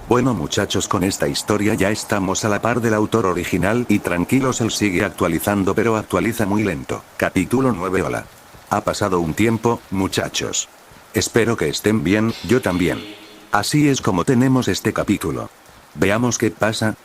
Bueno muchachos, con esta historia ya estamos a la par del autor original y tranquilos, él sigue actualizando pero actualiza muy lento. Capítulo 9. Hola. Ha pasado un tiempo, muchachos. Espero que estén bien, yo también. Así es como tenemos este capítulo. Veamos qué pasa.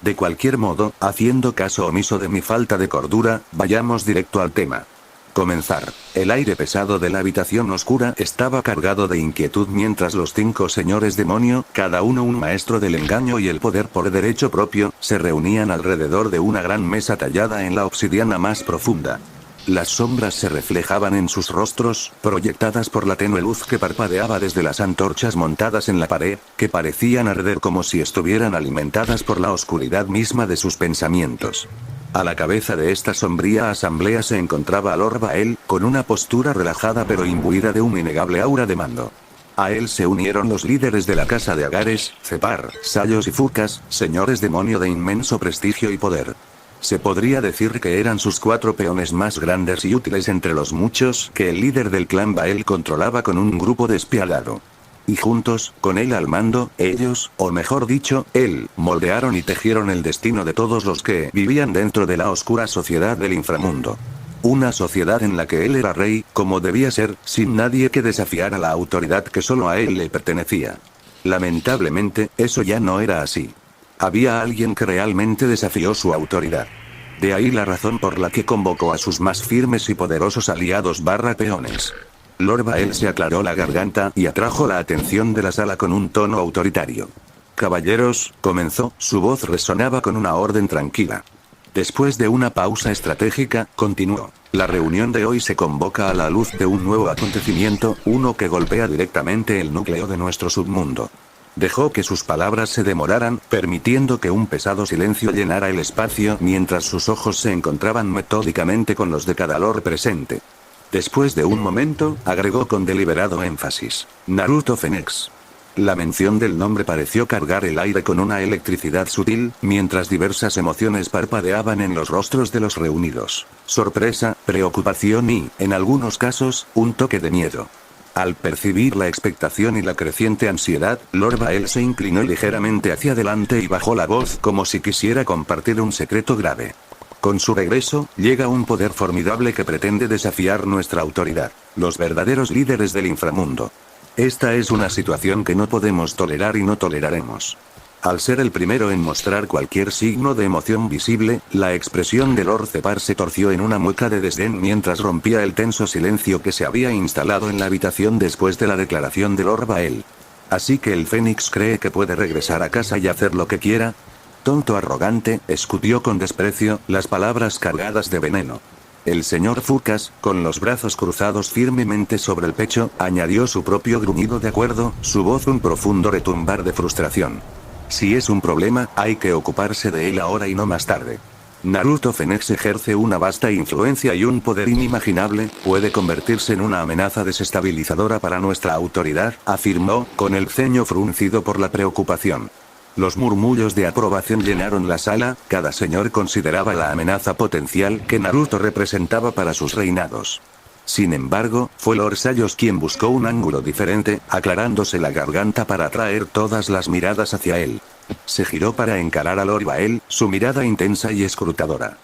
De cualquier modo, haciendo caso omiso de mi falta de cordura, vayamos directo al tema. Comenzar. El aire pesado de la habitación oscura estaba cargado de inquietud mientras los 5 señores demonio, cada uno un maestro del engaño y el poder por derecho propio, se reunían alrededor de una gran mesa tallada en la obsidiana más profunda. Las sombras se reflejaban en sus rostros, proyectadas por la tenue luz que parpadeaba desde las antorchas montadas en la pared, que parecían arder como si estuvieran alimentadas por la oscuridad misma de sus pensamientos. A la cabeza de esta sombría asamblea se encontraba Lord Bael, con una postura relajada pero imbuida de un innegable aura de mando. A él se unieron los líderes de la casa de Agares, Cepar, Sayos y Fucas, señores demonio de inmenso prestigio y poder. Se podría decir que eran sus 4 peones más grandes y útiles entre los muchos que el líder del clan Bael controlaba con un grupo despiadado. Y juntos, con él al mando, ellos, o mejor dicho, él, moldearon y tejieron el destino de todos los que vivían dentro de la oscura sociedad del inframundo. Una sociedad en la que él era rey, como debía ser, sin nadie que desafiara la autoridad que solo a él le pertenecía. Lamentablemente, eso ya no era así. Había alguien que realmente desafió su autoridad. De ahí la razón por la que convocó a sus más firmes y poderosos aliados peones. Lord Bael se aclaró la garganta y atrajo la atención de la sala con un tono autoritario. Caballeros, comenzó, su voz resonaba con una orden tranquila. Después de una pausa estratégica, continuó. La reunión de hoy se convoca a la luz de un nuevo acontecimiento, uno que golpea directamente el núcleo de nuestro submundo. Dejó que sus palabras se demoraran, permitiendo que un pesado silencio llenara el espacio mientras sus ojos se encontraban metódicamente con los de cada lord presente. Después de un momento, agregó con deliberado énfasis. Naruto Phoenix. La mención del nombre pareció cargar el aire con una electricidad sutil, mientras diversas emociones parpadeaban en los rostros de los reunidos. Sorpresa, preocupación y, en algunos casos, un toque de miedo. Al percibir la expectación y la creciente ansiedad, Lord Bael se inclinó ligeramente hacia adelante y bajó la voz como si quisiera compartir un secreto grave. Con su regreso, llega un poder formidable que pretende desafiar nuestra autoridad, los verdaderos líderes del inframundo. Esta es una situación que no podemos tolerar y no toleraremos. Al ser el primero en mostrar cualquier signo de emoción visible, la expresión de Lord Cepar se torció en una mueca de desdén mientras rompía el tenso silencio que se había instalado en la habitación después de la declaración de Lord Bael. ¿Así que el Fénix cree que puede regresar a casa y hacer lo que quiera? Tonto arrogante, escupió con desprecio, las palabras cargadas de veneno. El señor Fucas, con los brazos cruzados firmemente sobre el pecho, añadió su propio gruñido de acuerdo, su voz un profundo retumbar de frustración. Si es un problema, hay que ocuparse de él ahora y no más tarde. Naruto Phoenix ejerce una vasta influencia y un poder inimaginable, puede convertirse en una amenaza desestabilizadora para nuestra autoridad, afirmó, con el ceño fruncido por la preocupación. Los murmullos de aprobación llenaron la sala, cada señor consideraba la amenaza potencial que Naruto representaba para sus reinados. Sin embargo, fue Lord Sayos quien buscó un ángulo diferente, aclarándose la garganta para atraer todas las miradas hacia él. Se giró para encarar a Lord Bael, su mirada intensa y escrutadora.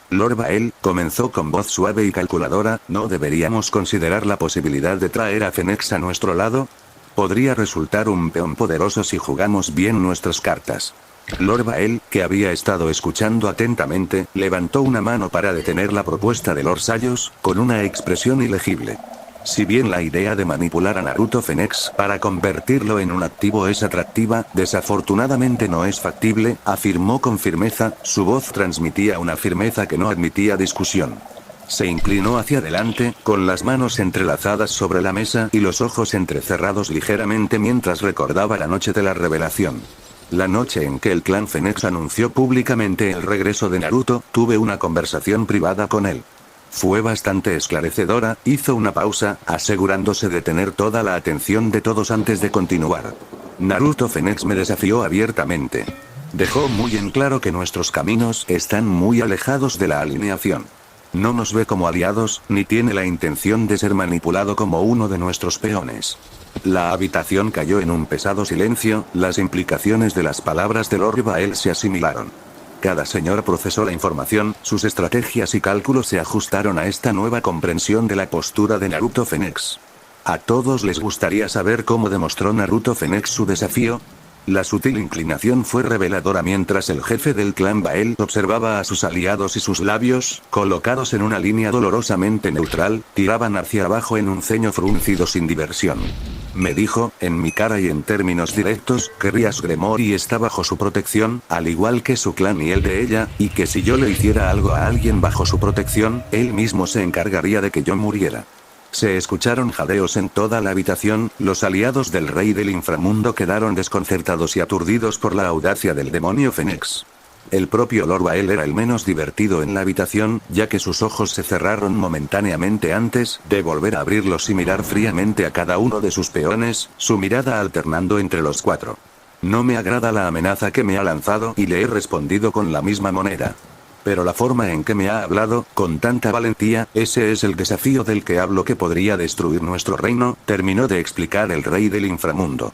Lord Bael, comenzó con voz suave y calculadora, ¿no deberíamos considerar la posibilidad de traer a Phoenix a nuestro lado? Podría resultar un peón poderoso si jugamos bien nuestras cartas. Lord Bael, que había estado escuchando atentamente, levantó una mano para detener la propuesta de Lord Sayos, con una expresión ilegible. Si bien la idea de manipular a Naruto Phoenix para convertirlo en un activo es atractiva, desafortunadamente no es factible, afirmó con firmeza, su voz transmitía una firmeza que no admitía discusión. Se inclinó hacia adelante, con las manos entrelazadas sobre la mesa y los ojos entrecerrados ligeramente mientras recordaba la noche de la revelación. La noche en que el clan Phoenix anunció públicamente el regreso de Naruto, tuve una conversación privada con él. Fue bastante esclarecedora, hizo una pausa, asegurándose de tener toda la atención de todos antes de continuar. Naruto Phoenix me desafió abiertamente. Dejó muy en claro que nuestros caminos están muy alejados de la alineación. No nos ve como aliados, ni tiene la intención de ser manipulado como uno de nuestros peones. La habitación cayó en un pesado silencio, las implicaciones de las palabras de Lord Bael se asimilaron. Cada señor procesó la información, sus estrategias y cálculos se ajustaron a esta nueva comprensión de la postura de Naruto Phoenix. ¿A todos les gustaría saber cómo demostró Naruto Phoenix su desafío? La sutil inclinación fue reveladora mientras el jefe del clan Bael observaba a sus aliados y sus labios, colocados en una línea dolorosamente neutral, tiraban hacia abajo en un ceño fruncido sin diversión. Me dijo, en mi cara y en términos directos, que Rias Gremory está bajo su protección, al igual que su clan y el de ella, y que si yo le hiciera algo a alguien bajo su protección, él mismo se encargaría de que yo muriera. Se escucharon jadeos en toda la habitación, los aliados del rey del inframundo quedaron desconcertados y aturdidos por la audacia del demonio Phoenix. El propio Lord Bael era el menos divertido en la habitación, ya que sus ojos se cerraron momentáneamente antes de volver a abrirlos y mirar fríamente a cada uno de sus peones, su mirada alternando entre los cuatro. No me agrada la amenaza que me ha lanzado y le he respondido con la misma moneda. Pero la forma en que me ha hablado, con tanta valentía, ese es el desafío del que hablo que podría destruir nuestro reino, terminó de explicar el rey del inframundo.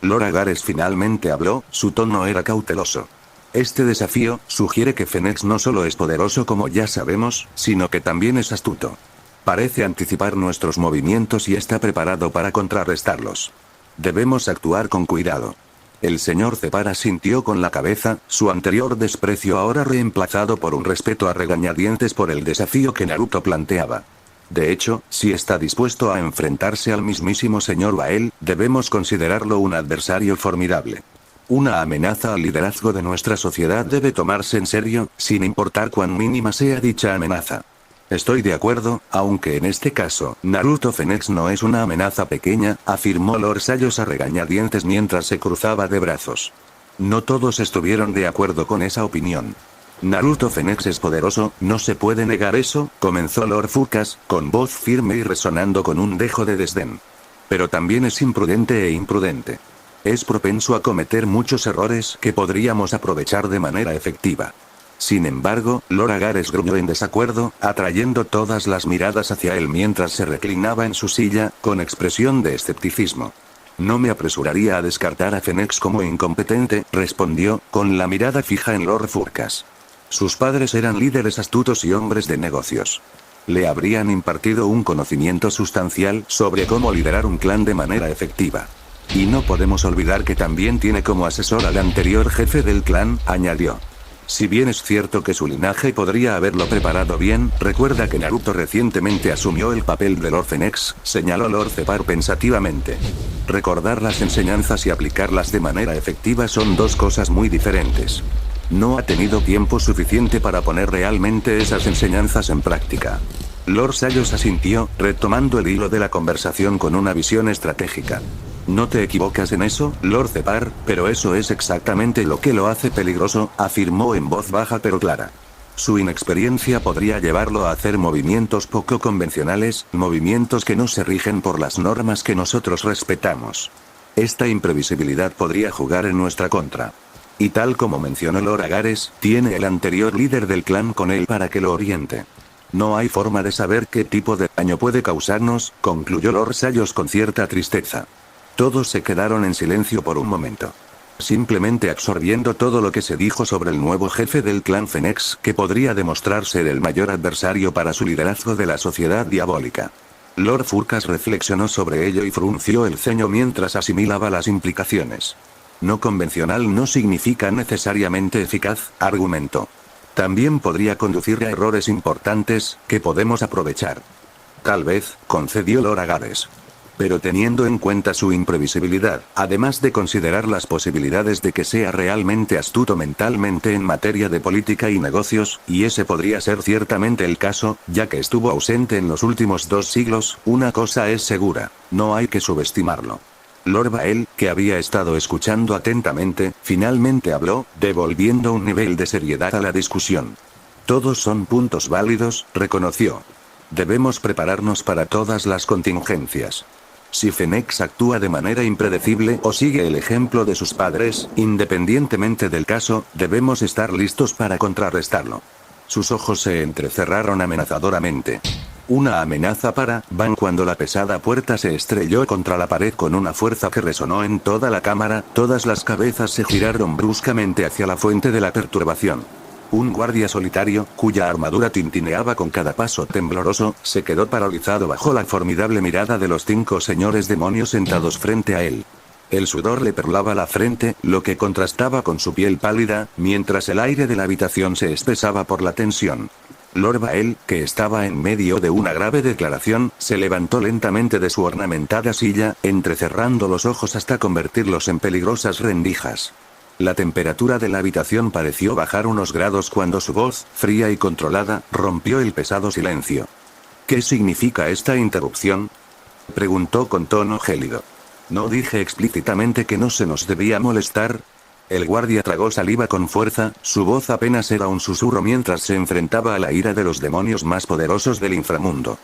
Lord Agares finalmente habló, su tono era cauteloso. Este desafío sugiere que Phoenix no solo es poderoso como ya sabemos, sino que también es astuto. Parece anticipar nuestros movimientos y está preparado para contrarrestarlos. Debemos actuar con cuidado. El señor Cepara sintió con la cabeza, su anterior desprecio ahora reemplazado por un respeto a regañadientes por el desafío que Naruto planteaba. De hecho, si está dispuesto a enfrentarse al mismísimo señor Bael, debemos considerarlo un adversario formidable. Una amenaza al liderazgo de nuestra sociedad debe tomarse en serio, sin importar cuán mínima sea dicha amenaza. Estoy de acuerdo, aunque en este caso, Naruto Phoenix no es una amenaza pequeña, afirmó Lord Sayos a regañadientes mientras se cruzaba de brazos. No todos estuvieron de acuerdo con esa opinión. Naruto Phoenix es poderoso, no se puede negar eso, comenzó Lord Fukas, con voz firme y resonando con un dejo de desdén. Pero también es imprudente e imprudente. Es propenso a cometer muchos errores que podríamos aprovechar de manera efectiva. Sin embargo, Lord Agares gruñó en desacuerdo, atrayendo todas las miradas hacia él mientras se reclinaba en su silla, con expresión de escepticismo. No me apresuraría a descartar a Phoenix como incompetente, respondió, con la mirada fija en Lord Fukas. Sus padres eran líderes astutos y hombres de negocios. Le habrían impartido un conocimiento sustancial sobre cómo liderar un clan de manera efectiva. Y no podemos olvidar que también tiene como asesor al anterior jefe del clan, añadió. Si bien es cierto que su linaje podría haberlo preparado bien, recuerda que Naruto recientemente asumió el papel de Lord Phoenix, señaló Lord Cepar pensativamente. Recordar las enseñanzas y aplicarlas de manera efectiva son dos cosas muy diferentes. No ha tenido tiempo suficiente para poner realmente esas enseñanzas en práctica. Lord Sayos asintió, retomando el hilo de la conversación con una visión estratégica. No te equivocas en eso, Lord Cepar, pero eso es exactamente lo que lo hace peligroso, afirmó en voz baja pero clara. Su inexperiencia podría llevarlo a hacer movimientos poco convencionales, movimientos que no se rigen por las normas que nosotros respetamos. Esta imprevisibilidad podría jugar en nuestra contra. Y tal como mencionó Lord Agares, tiene el anterior líder del clan con él para que lo oriente. No hay forma de saber qué tipo de daño puede causarnos, concluyó Lord Sayos con cierta tristeza. Todos se quedaron en silencio por un momento. Simplemente absorbiendo todo lo que se dijo sobre el nuevo jefe del clan Phoenix, que podría demostrar ser el mayor adversario para su liderazgo de la sociedad diabólica. Lord Fukas reflexionó sobre ello y frunció el ceño mientras asimilaba las implicaciones. No convencional no significa necesariamente eficaz, argumentó. También podría conducir a errores importantes, que podemos aprovechar. Tal vez, concedió Lord Agares. Pero teniendo en cuenta su imprevisibilidad, además de considerar las posibilidades de que sea realmente astuto mentalmente en materia de política y negocios, y ese podría ser ciertamente el caso, ya que estuvo ausente en los últimos 2 siglos, una cosa es segura, no hay que subestimarlo. Lord Bael, que había estado escuchando atentamente, finalmente habló, devolviendo un nivel de seriedad a la discusión. Todos son puntos válidos, reconoció. Debemos prepararnos para todas las contingencias. Si Phoenix actúa de manera impredecible o sigue el ejemplo de sus padres, independientemente del caso, debemos estar listos para contrarrestarlo. Sus ojos se entrecerraron amenazadoramente. Una amenaza para Van cuando la pesada puerta se estrelló contra la pared con una fuerza que resonó en toda la cámara, todas las cabezas se giraron bruscamente hacia la fuente de la perturbación. Un guardia solitario, cuya armadura tintineaba con cada paso tembloroso, se quedó paralizado bajo la formidable mirada de los 5 señores demonios sentados frente a él. El sudor le perlaba la frente, lo que contrastaba con su piel pálida, mientras el aire de la habitación se espesaba por la tensión. Lord Bael, que estaba en medio de una grave declaración, se levantó lentamente de su ornamentada silla, entrecerrando los ojos hasta convertirlos en peligrosas rendijas. La temperatura de la habitación pareció bajar unos grados cuando su voz, fría y controlada, rompió el pesado silencio. ¿Qué significa esta interrupción?, preguntó con tono gélido. ¿No dije explícitamente que no se nos debía molestar? El guardia tragó saliva con fuerza, su voz apenas era un susurro mientras se enfrentaba a la ira de los demonios más poderosos del inframundo.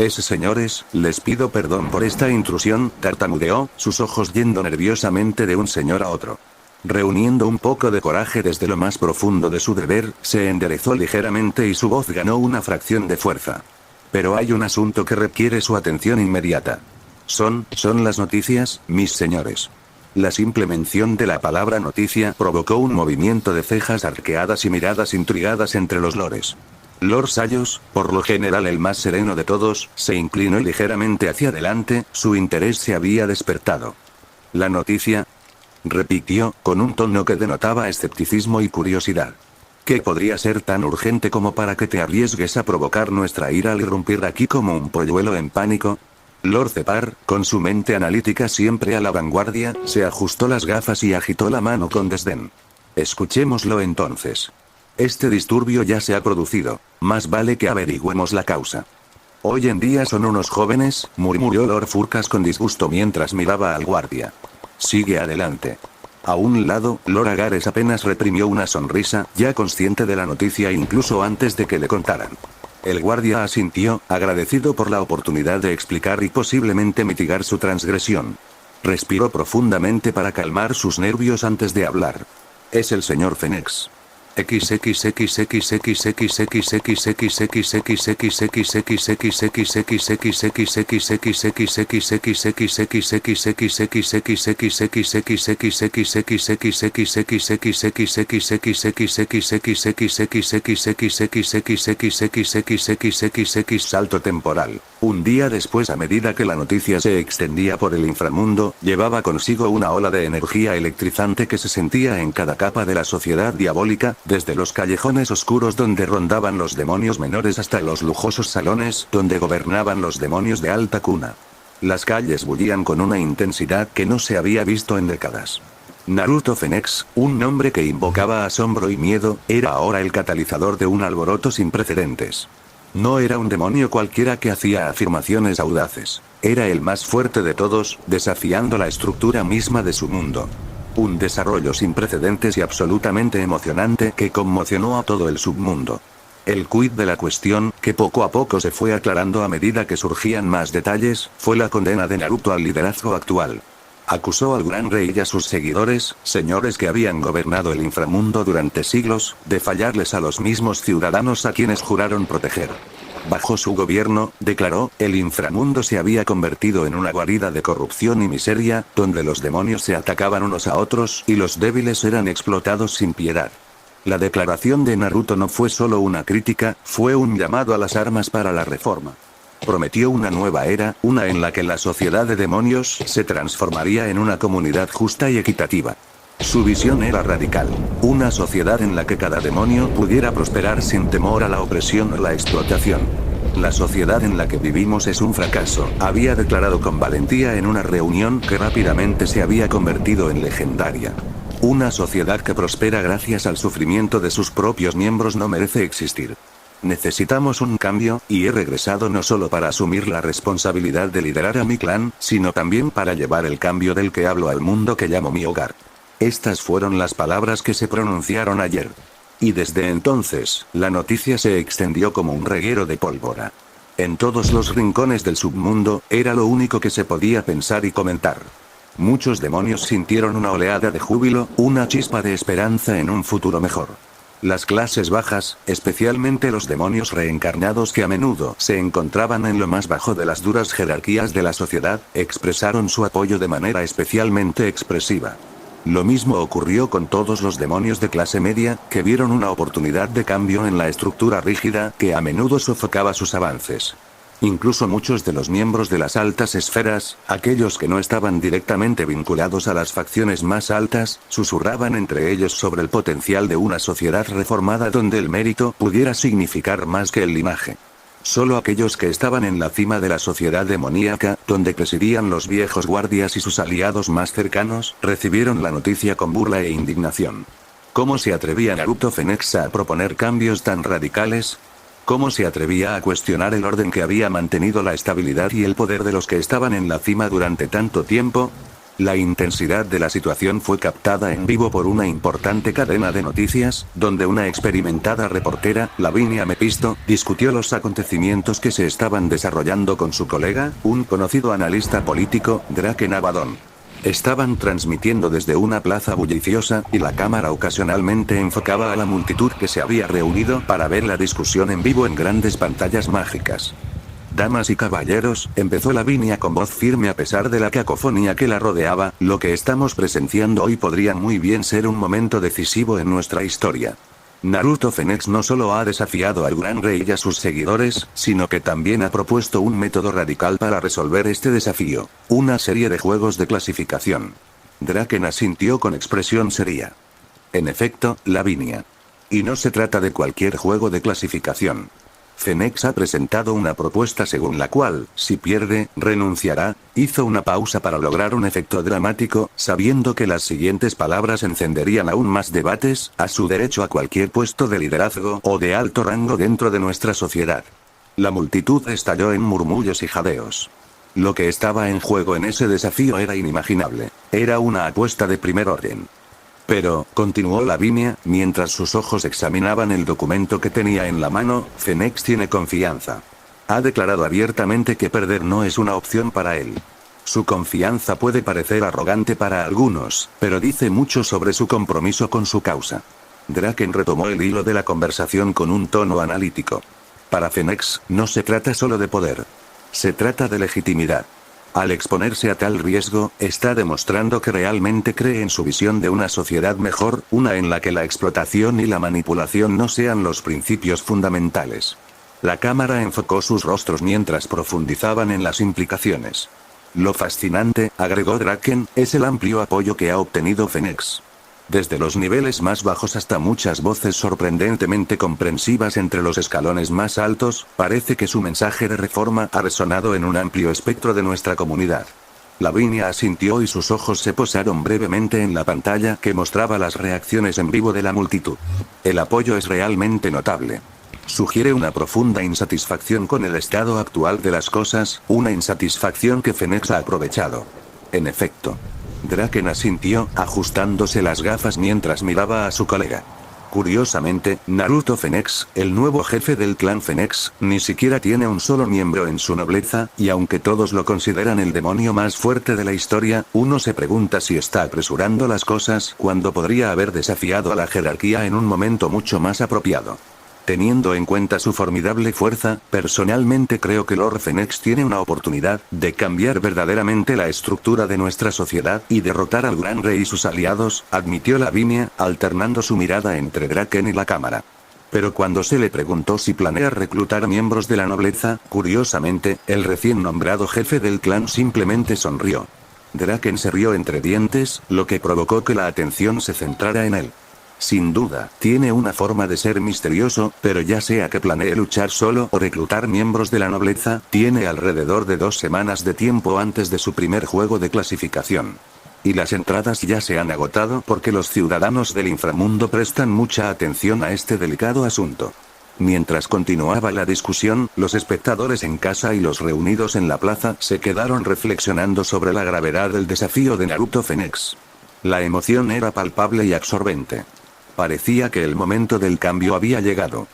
Señores, les pido perdón por esta intrusión, tartamudeó, sus ojos yendo nerviosamente de un señor a otro. Reuniendo un poco de coraje desde lo más profundo de su deber, se enderezó ligeramente y su voz ganó una fracción de fuerza. Pero hay un asunto que requiere su atención inmediata. Son las noticias, mis señores. La simple mención de la palabra noticia provocó un movimiento de cejas arqueadas y miradas intrigadas entre los lores. Lord Sayos, por lo general el más sereno de todos, se inclinó ligeramente hacia adelante, su interés se había despertado. ¿La noticia?, repitió, con un tono que denotaba escepticismo y curiosidad. ¿Qué podría ser tan urgente como para que te arriesgues a provocar nuestra ira al irrumpir aquí como un polluelo en pánico? Lord Cepar, con su mente analítica siempre a la vanguardia, se ajustó las gafas y agitó la mano con desdén. Escuchémoslo entonces. Este disturbio ya se ha producido, más vale que averigüemos la causa. Hoy en día son unos jóvenes, murmuró Lord Furcas con disgusto mientras miraba al guardia. Sigue adelante. A un lado, Lord Agares apenas reprimió una sonrisa, ya consciente de la noticia incluso antes de que le contaran. El guardia asintió, agradecido por la oportunidad de explicar y posiblemente mitigar su transgresión. Respiró profundamente para calmar sus nervios antes de hablar. Es el señor Fenix. Salto temporal. Un día después, a medida que la noticia se extendía por el inframundo, llevaba consigo una ola de energía electrizante que se sentía en cada capa de la sociedad diabólica, desde los callejones oscuros donde rondaban los demonios menores hasta los lujosos salones donde gobernaban los demonios de alta cuna. Las calles bullían con una intensidad que no se había visto en décadas. Naruto Fenix, un nombre que invocaba asombro y miedo, era ahora el catalizador de un alboroto sin precedentes. No era un demonio cualquiera que hacía afirmaciones audaces. Era el más fuerte de todos, desafiando la estructura misma de su mundo. Un desarrollo sin precedentes y absolutamente emocionante que conmocionó a todo el submundo. El quid de la cuestión, que poco a poco se fue aclarando a medida que surgían más detalles, fue la condena de Naruto al liderazgo actual. Acusó al Gran Rey y a sus seguidores, señores que habían gobernado el inframundo durante siglos, de fallarles a los mismos ciudadanos a quienes juraron proteger. Bajo su gobierno, declaró, el inframundo se había convertido en una guarida de corrupción y miseria, donde los demonios se atacaban unos a otros y los débiles eran explotados sin piedad. La declaración de Naruto no fue solo una crítica, fue un llamado a las armas para la reforma. Prometió una nueva era, una en la que la sociedad de demonios se transformaría en una comunidad justa y equitativa. Su visión era radical. Una sociedad en la que cada demonio pudiera prosperar sin temor a la opresión o la explotación. La sociedad en la que vivimos es un fracaso, había declarado con valentía en una reunión que rápidamente se había convertido en legendaria. Una sociedad que prospera gracias al sufrimiento de sus propios miembros no merece existir. Necesitamos un cambio, y he regresado no solo para asumir la responsabilidad de liderar a mi clan, sino también para llevar el cambio del que hablo al mundo que llamo mi hogar. Estas fueron las palabras que se pronunciaron ayer. Y desde entonces, la noticia se extendió como un reguero de pólvora. En todos los rincones del submundo, era lo único que se podía pensar y comentar. Muchos demonios sintieron una oleada de júbilo, una chispa de esperanza en un futuro mejor. Las clases bajas, especialmente los demonios reencarnados que a menudo se encontraban en lo más bajo de las duras jerarquías de la sociedad, expresaron su apoyo de manera especialmente expresiva. Lo mismo ocurrió con todos los demonios de clase media, que vieron una oportunidad de cambio en la estructura rígida que a menudo sofocaba sus avances. Incluso muchos de los miembros de las altas esferas, aquellos que no estaban directamente vinculados a las facciones más altas, susurraban entre ellos sobre el potencial de una sociedad reformada donde el mérito pudiera significar más que el linaje. Solo aquellos que estaban en la cima de la sociedad demoníaca, donde presidían los viejos guardias y sus aliados más cercanos, recibieron la noticia con burla e indignación. ¿Cómo se atrevía Naruto Phoenix a proponer cambios tan radicales? ¿Cómo se atrevía a cuestionar el orden que había mantenido la estabilidad y el poder de los que estaban en la cima durante tanto tiempo? La intensidad de la situación fue captada en vivo por una importante cadena de noticias, donde una experimentada reportera, Lavinia Mephisto, discutió los acontecimientos que se estaban desarrollando con su colega, un conocido analista político, Draken Abaddon. Estaban transmitiendo desde una plaza bulliciosa, y la cámara ocasionalmente enfocaba a la multitud que se había reunido para ver la discusión en vivo en grandes pantallas mágicas. Damas y caballeros, empezó Lavinia con voz firme a pesar de la cacofonía que la rodeaba, lo que estamos presenciando hoy podría muy bien ser un momento decisivo en nuestra historia. Naruto Phoenix no solo ha desafiado al Gran Rey y a sus seguidores, sino que también ha propuesto un método radical para resolver este desafío: una serie de juegos de clasificación. Draken asintió con expresión seria. En efecto, Lavinia. Y no se trata de cualquier juego de clasificación. Phoenix ha presentado una propuesta según la cual, si pierde, renunciará. Hizo una pausa para lograr un efecto dramático, sabiendo que las siguientes palabras encenderían aún más debates, a su derecho a cualquier puesto de liderazgo o de alto rango dentro de nuestra sociedad. La multitud estalló en murmullos y jadeos. Lo que estaba en juego en ese desafío era inimaginable. Era una apuesta de primer orden. Pero, continuó Lavinia, mientras sus ojos examinaban el documento que tenía en la mano, Phoenix tiene confianza. Ha declarado abiertamente que perder no es una opción para él. Su confianza puede parecer arrogante para algunos, pero dice mucho sobre su compromiso con su causa. Draken retomó el hilo de la conversación con un tono analítico. Para Phoenix, no se trata solo de poder. Se trata de legitimidad. Al exponerse a tal riesgo, está demostrando que realmente cree en su visión de una sociedad mejor, una en la que la explotación y la manipulación no sean los principios fundamentales. La cámara enfocó sus rostros mientras profundizaban en las implicaciones. Lo fascinante, agregó Draken, es el amplio apoyo que ha obtenido Phoenix. Desde los niveles más bajos hasta muchas voces sorprendentemente comprensivas entre los escalones más altos, parece que su mensaje de reforma ha resonado en un amplio espectro de nuestra comunidad. Lavinia asintió y sus ojos se posaron brevemente en la pantalla que mostraba las reacciones en vivo de la multitud. El apoyo es realmente notable. Sugiere una profunda insatisfacción con el estado actual de las cosas, una insatisfacción que Phoenix ha aprovechado. En efecto. Draken asintió, ajustándose las gafas mientras miraba a su colega. Curiosamente, Naruto Phoenix, el nuevo jefe del clan Phoenix, ni siquiera tiene un solo miembro en su nobleza, y aunque todos lo consideran el demonio más fuerte de la historia, uno se pregunta si está apresurando las cosas cuando podría haber desafiado a la jerarquía en un momento mucho más apropiado. Teniendo en cuenta su formidable fuerza, personalmente creo que Lord Phoenix tiene una oportunidad de cambiar verdaderamente la estructura de nuestra sociedad y derrotar al Gran Rey y sus aliados, admitió Lavinia, alternando su mirada entre Draken y la cámara. Pero cuando se le preguntó si planea reclutar miembros de la nobleza, curiosamente, el recién nombrado jefe del clan simplemente sonrió. Draken se rió entre dientes, lo que provocó que la atención se centrara en él. Sin duda, tiene una forma de ser misterioso, pero ya sea que planee luchar solo o reclutar miembros de la nobleza, tiene alrededor de 2 semanas de tiempo antes de su primer juego de clasificación. Y las entradas ya se han agotado porque los ciudadanos del inframundo prestan mucha atención a este delicado asunto. Mientras continuaba la discusión, los espectadores en casa y los reunidos en la plaza se quedaron reflexionando sobre la gravedad del desafío de Naruto Phoenix. La emoción era palpable y absorbente. Parecía que el momento del cambio había llegado.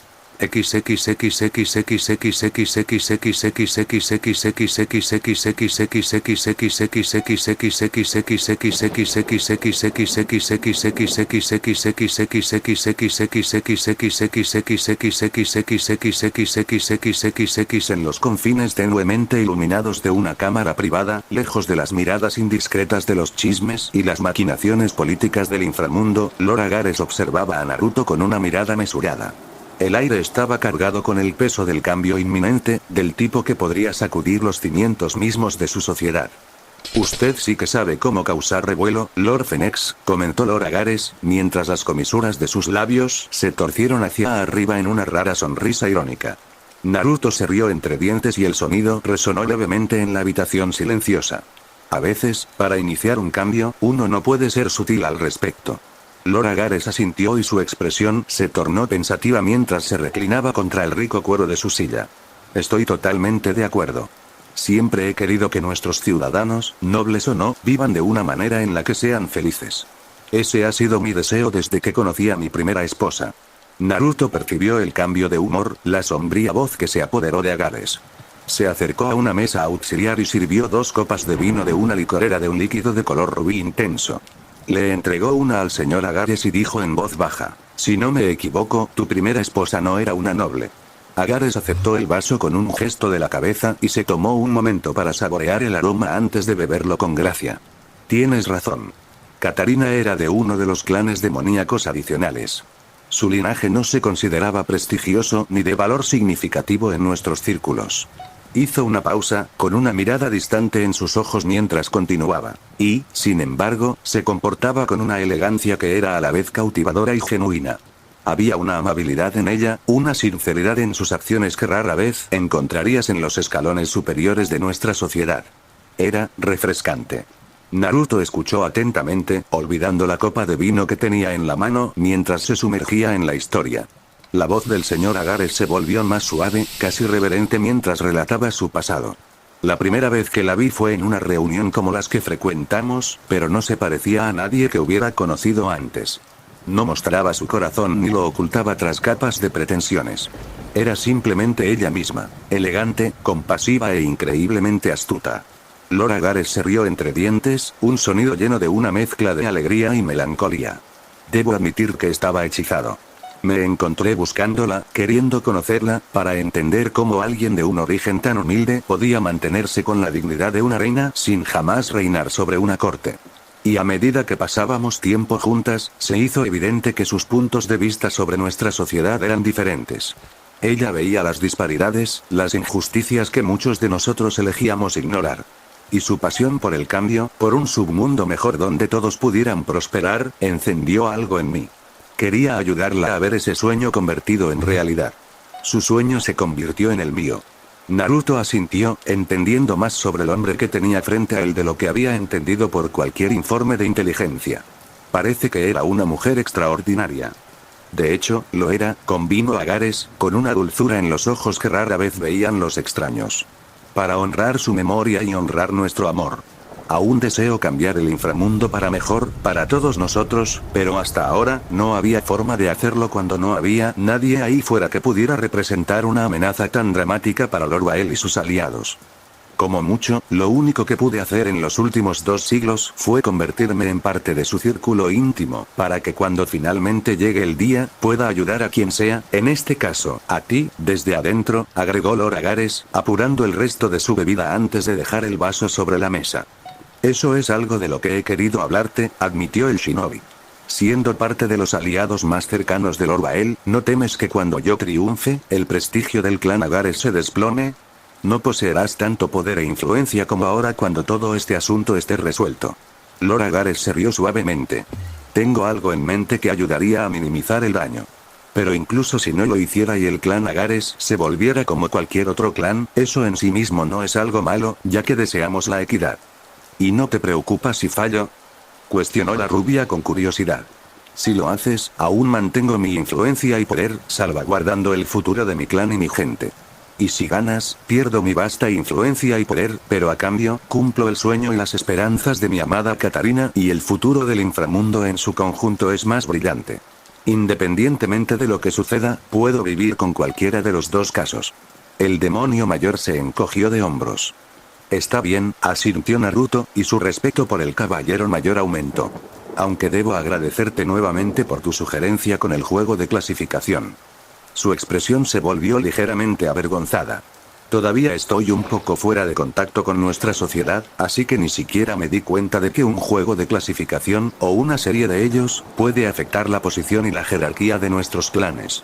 en los confines tenuemente iluminados de una cámara privada, lejos de las miradas indiscretas de los chismes y las maquinaciones políticas del inframundo, Lord Agares observaba a Naruto con una mirada mesurada. El aire estaba cargado con el peso del cambio inminente, del tipo que podría sacudir los cimientos mismos de su sociedad. Usted sí que sabe cómo causar revuelo, Lord Fennex, comentó Lord Agares, mientras las comisuras de sus labios se torcieron hacia arriba en una rara sonrisa irónica. Naruto se rió entre dientes y el sonido resonó levemente en la habitación silenciosa. A veces, para iniciar un cambio, uno no puede ser sutil al respecto. Lord Agares asintió y su expresión se tornó pensativa mientras se reclinaba contra el rico cuero de su silla. Estoy totalmente de acuerdo. Siempre he querido que nuestros ciudadanos, nobles o no, vivan de una manera en la que sean felices. Ese ha sido mi deseo desde que conocí a mi primera esposa. Naruto percibió el cambio de humor, la sombría voz que se apoderó de Agares. Se acercó a una mesa auxiliar y sirvió 2 copas de vino de una licorera de un líquido de color rubí intenso. Le entregó una al señor Agares y dijo en voz baja: si no me equivoco, tu primera esposa no era una noble. Agares aceptó el vaso con un gesto de la cabeza y se tomó un momento para saborear el aroma antes de beberlo con gracia. Tienes razón. Katarina era de uno de los clanes demoníacos adicionales. Su linaje no se consideraba prestigioso ni de valor significativo en nuestros círculos. Hizo una pausa, con una mirada distante en sus ojos mientras continuaba. Y, sin embargo, se comportaba con una elegancia que era a la vez cautivadora y genuina. Había una amabilidad en ella, una sinceridad en sus acciones que rara vez encontrarías en los escalones superiores de nuestra sociedad. Era refrescante. Naruto escuchó atentamente, olvidando la copa de vino que tenía en la mano mientras se sumergía en la historia. La voz del señor Agares se volvió más suave, casi reverente mientras relataba su pasado. La primera vez que la vi fue en una reunión como las que frecuentamos, pero no se parecía a nadie que hubiera conocido antes. No mostraba su corazón ni lo ocultaba tras capas de pretensiones. Era simplemente ella misma, elegante, compasiva e increíblemente astuta. Lord Agares se rió entre dientes, un sonido lleno de una mezcla de alegría y melancolía. Debo admitir que estaba hechizado. Me encontré buscándola, queriendo conocerla, para entender cómo alguien de un origen tan humilde podía mantenerse con la dignidad de una reina sin jamás reinar sobre una corte. Y a medida que pasábamos tiempo juntas, se hizo evidente que sus puntos de vista sobre nuestra sociedad eran diferentes. Ella veía las disparidades, las injusticias que muchos de nosotros elegíamos ignorar. Y su pasión por el cambio, por un submundo mejor donde todos pudieran prosperar, encendió algo en mí. Quería ayudarla a ver ese sueño convertido en realidad. Su sueño se convirtió en el mío. Naruto asintió, entendiendo más sobre el hombre que tenía frente a él de lo que había entendido por cualquier informe de inteligencia. Parece que era una mujer extraordinaria. De hecho, lo era, convino Agares, con una dulzura en los ojos que rara vez veían los extraños. Para honrar su memoria y honrar nuestro amor. Aún deseo cambiar el inframundo para mejor, para todos nosotros, pero hasta ahora, no había forma de hacerlo cuando no había nadie ahí fuera que pudiera representar una amenaza tan dramática para Lord Bael y sus aliados. Como mucho, lo único que pude hacer en los últimos 2 siglos fue convertirme en parte de su círculo íntimo, para que cuando finalmente llegue el día, pueda ayudar a quien sea, en este caso, a ti, desde adentro, agregó Lord Agares, apurando el resto de su bebida antes de dejar el vaso sobre la mesa. Eso es algo de lo que he querido hablarte, admitió el shinobi. Siendo parte de los aliados más cercanos de Lord Bael, ¿no temes que cuando yo triunfe, el prestigio del clan Agares se desplome? No poseerás tanto poder e influencia como ahora cuando todo este asunto esté resuelto. Lord Agares se rió suavemente. Tengo algo en mente que ayudaría a minimizar el daño. Pero incluso si no lo hiciera y el clan Agares se volviera como cualquier otro clan, eso en sí mismo no es algo malo, ya que deseamos la equidad. ¿Y no te preocupa si fallo? Cuestionó la rubia con curiosidad. Si lo haces, aún mantengo mi influencia y poder, salvaguardando el futuro de mi clan y mi gente. Y si ganas, pierdo mi vasta influencia y poder, pero a cambio, cumplo el sueño y las esperanzas de mi amada Katarina, y el futuro del inframundo en su conjunto es más brillante. Independientemente de lo que suceda, puedo vivir con cualquiera de los dos casos. El demonio mayor se encogió de hombros. Está bien, asintió Naruto, y su respeto por el caballero mayor aumentó. Aunque debo agradecerte nuevamente por tu sugerencia con el juego de clasificación. Su expresión se volvió ligeramente avergonzada. Todavía estoy un poco fuera de contacto con nuestra sociedad, así que ni siquiera me di cuenta de que un juego de clasificación, o una serie de ellos, puede afectar la posición y la jerarquía de nuestros clanes.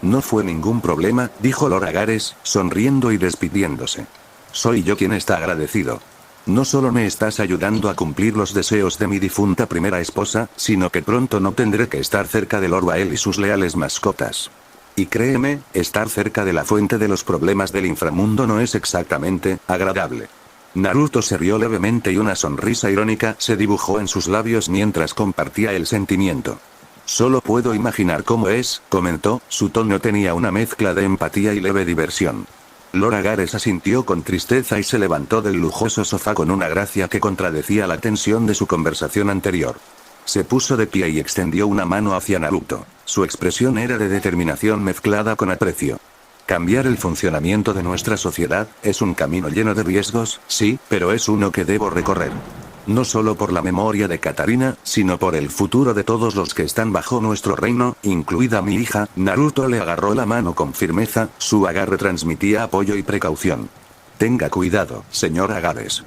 No fue ningún problema, dijo Lord Agares, sonriendo y despidiéndose. Soy yo quien está agradecido. No solo me estás ayudando a cumplir los deseos de mi difunta primera esposa, sino que pronto no tendré que estar cerca de Lord Bael y sus leales mascotas. Y créeme, estar cerca de la fuente de los problemas del inframundo no es exactamente agradable. Naruto se rió levemente y una sonrisa irónica se dibujó en sus labios mientras compartía el sentimiento. Solo puedo imaginar cómo es, comentó, su tono tenía una mezcla de empatía y leve diversión. Lord Agares asintió con tristeza y se levantó del lujoso sofá con una gracia que contradecía la tensión de su conversación anterior. Se puso de pie y extendió una mano hacia Naruto. Su expresión era de determinación mezclada con aprecio. Cambiar el funcionamiento de nuestra sociedad es un camino lleno de riesgos, sí, pero es uno que debo recorrer. No solo por la memoria de Katarina, sino por el futuro de todos los que están bajo nuestro reino, incluida mi hija. Naruto le agarró la mano con firmeza, su agarre transmitía apoyo y precaución. Tenga cuidado, señor Agares.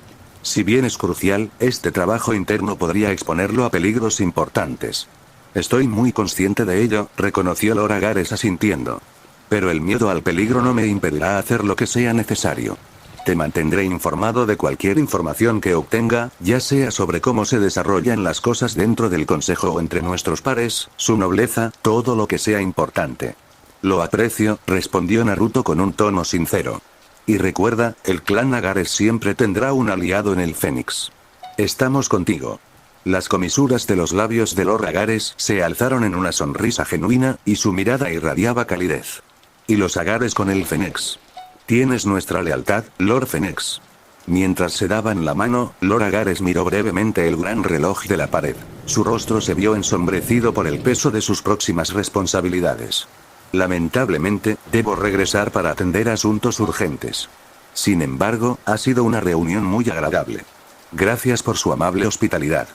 Si bien es crucial, este trabajo interno podría exponerlo a peligros importantes. Estoy muy consciente de ello, reconoció Lord Agares asintiendo. Pero el miedo al peligro no me impedirá hacer lo que sea necesario. Te mantendré informado de cualquier información que obtenga, ya sea sobre cómo se desarrollan las cosas dentro del consejo o entre nuestros pares, su nobleza, todo lo que sea importante. Lo aprecio, respondió Naruto con un tono sincero. Y recuerda, el clan Agares siempre tendrá un aliado en el Fénix. Estamos contigo. Las comisuras de los labios de Lord Agares se alzaron en una sonrisa genuina, y su mirada irradiaba calidez. Y los Agares con el Fénix. Tienes nuestra lealtad, Lord Fénix. Mientras se daban la mano, Lord Agares miró brevemente el gran reloj de la pared. Su rostro se vio ensombrecido por el peso de sus próximas responsabilidades. Lamentablemente, debo regresar para atender asuntos urgentes. Sin embargo, ha sido una reunión muy agradable. Gracias por su amable hospitalidad.